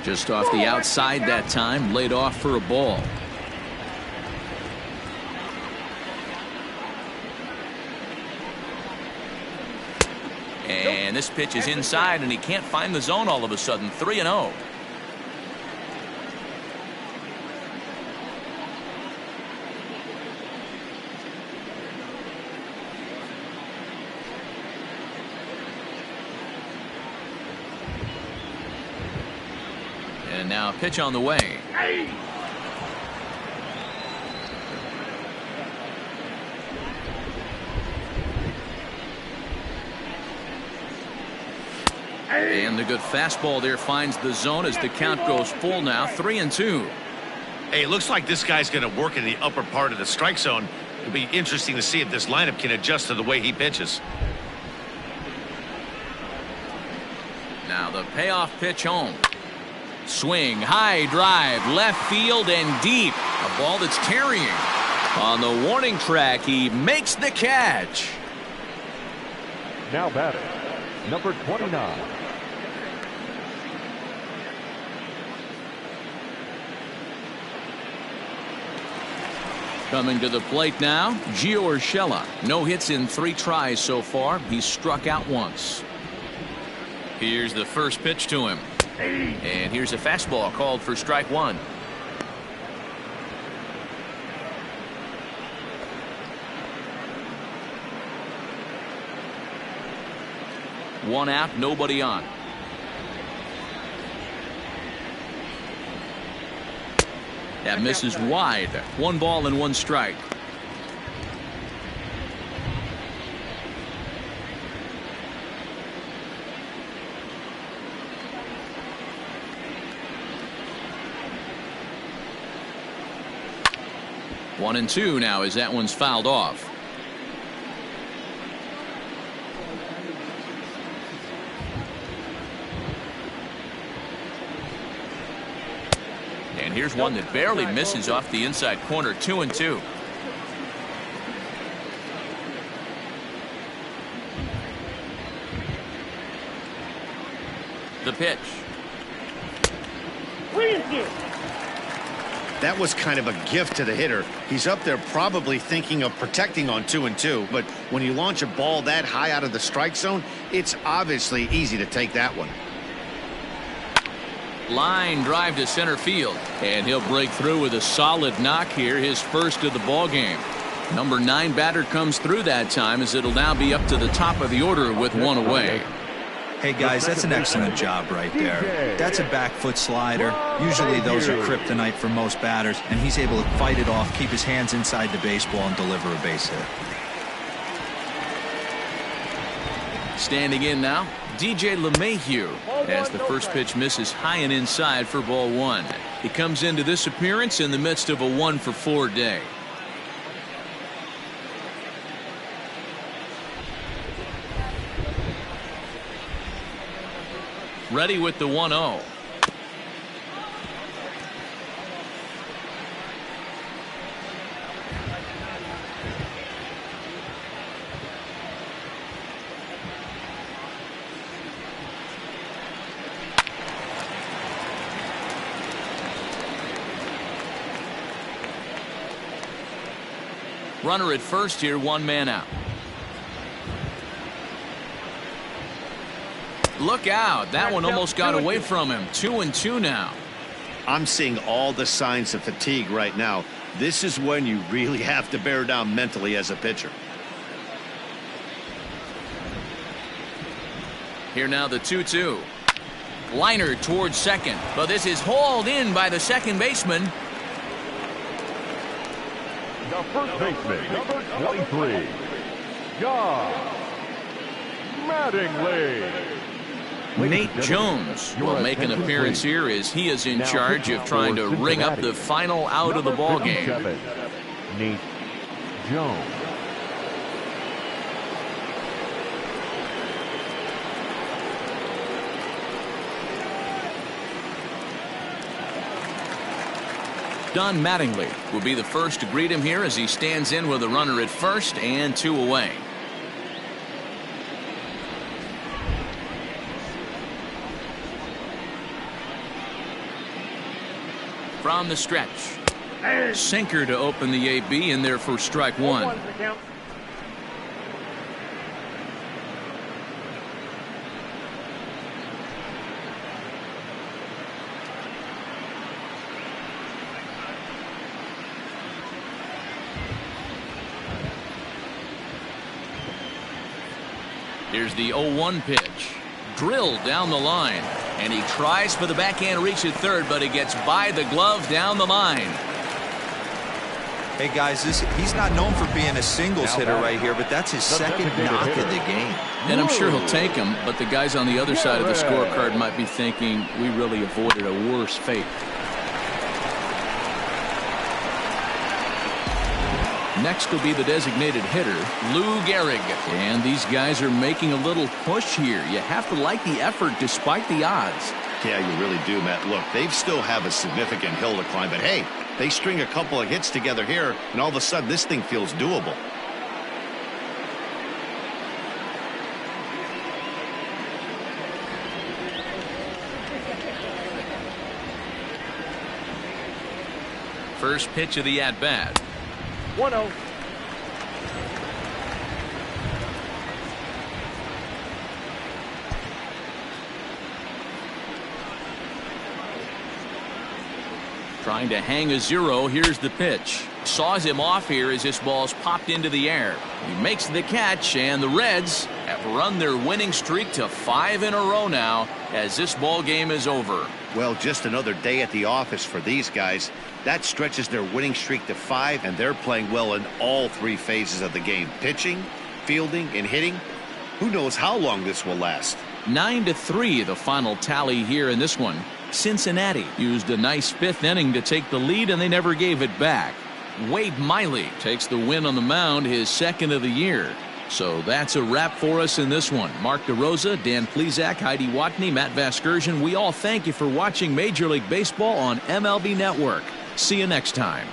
Just off the outside that time, laid off for a ball. And this pitch is inside, and he can't find the zone all of a sudden. 3-0. And now a pitch on the way. And the good fastball there finds the zone as the count goes full now. 3-2. Hey, it looks like this guy's going to work in the upper part of the strike zone. It'll be interesting to see if this lineup can adjust to the way he pitches. Now the payoff pitch home. Swing, high drive, left field and deep. A ball that's carrying. On the warning track, he makes the catch. Now batting, number 29. Coming to the plate now, Gio Urshela. No hits in 3 tries so far. He's struck out once. Here's the first pitch to him. And here's a fastball called for strike 1. One out, nobody on. That misses wide. 1 ball and 1 strike. One and 2 now as that one's fouled off. And And here's one that barely misses off the inside corner. 2-2. The pitch. That was kind of a gift to the hitter. He's up there probably thinking of protecting on 2-2, but when you launch a ball that high out of the strike zone, it's obviously easy to take that one. Line drive to center field, and he'll break through with a solid knock here, his first of the ball game. Number 9 batter comes through that time, as it'll now be up to the top of the order with one away. Hey guys, that's an excellent job right there. That's a back foot slider. Usually those are kryptonite for most batters, and he's able to fight it off, keep his hands inside the baseball, and deliver a base hit. Standing in now, DJ LeMahieu, as the first pitch misses high and inside for ball 1. He comes into this appearance in the midst of a 1-for-4 day. Ready with the 1-0. Runner at first here, 1 man out. Look out. That one almost got away from him. 2-2 now. I'm seeing all the signs of fatigue right now. This is when you really have to bear down mentally as a pitcher. Here now the 2-2. Liner towards second, but this is hauled in by the second baseman. The first baseman, number 23, John Mattingly. Nate Jones will make an appearance here, as he is in charge of trying to ring up the final out of the ball game. Nate Jones. Don Mattingly will be the first to greet him here, as he stands in with a runner at first and 2 away. From the stretch, sinker to open the AB, in there for strike 1. Here's the 0-1 pitch. Drilled down the line. And he tries for the backhand reach at third, but it gets by the glove down the line. Hey guys, he's not known for being a singles hitter right here, but that's his second knock of the game. And I'm sure he'll take him, but the guys on the other side of the scorecard might be thinking we really avoided a worse fate. Next will be the designated hitter, Lou Gehrig. And these guys are making a little push here. You have to like the effort despite the odds. Yeah, you really do, Matt. Look, they still have a significant hill to climb, but hey, they string a couple of hits together here, and all of a sudden this thing feels doable. First pitch of the at-bat. 1-0. Trying to hang a 0. Here's the pitch. Saws him off here as this ball's popped into the air. He makes the catch, and the Reds have run their winning streak to 5 in a row now, as this ball game is over. Well, just another day at the office for these guys. That stretches their winning streak to 5, and they're playing well in all 3 phases of the game. Pitching, fielding, and hitting. Who knows how long this will last? 9-3 the final tally here in this one. Cincinnati used a nice 5th inning to take the lead, and they never gave it back. Wade Miley takes the win on the mound, his second of the year. So that's a wrap for us in this one. Mark DeRosa, Dan Plesac, Heidi Watney, Matt Vasgersian, we all thank you for watching Major League Baseball on MLB Network. See you next time.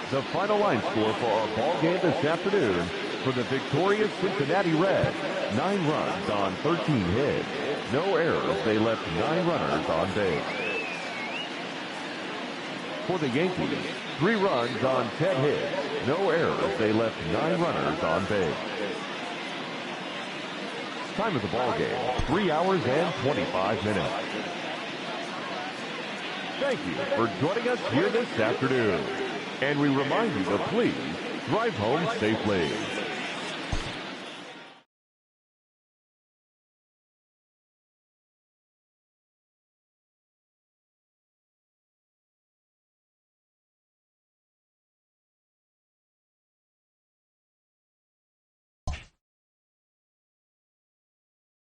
The final line score for our ball game this afternoon: for the victorious Cincinnati Reds, 9 runs on 13 hits. No errors. They left 9 runners on base. For the Yankees, 3 runs on 10 hits. No errors. They left 9 runners on base. Time of the ball game, 3 hours and 25 minutes. Thank you for joining us here this afternoon. And we remind you to please drive home safely.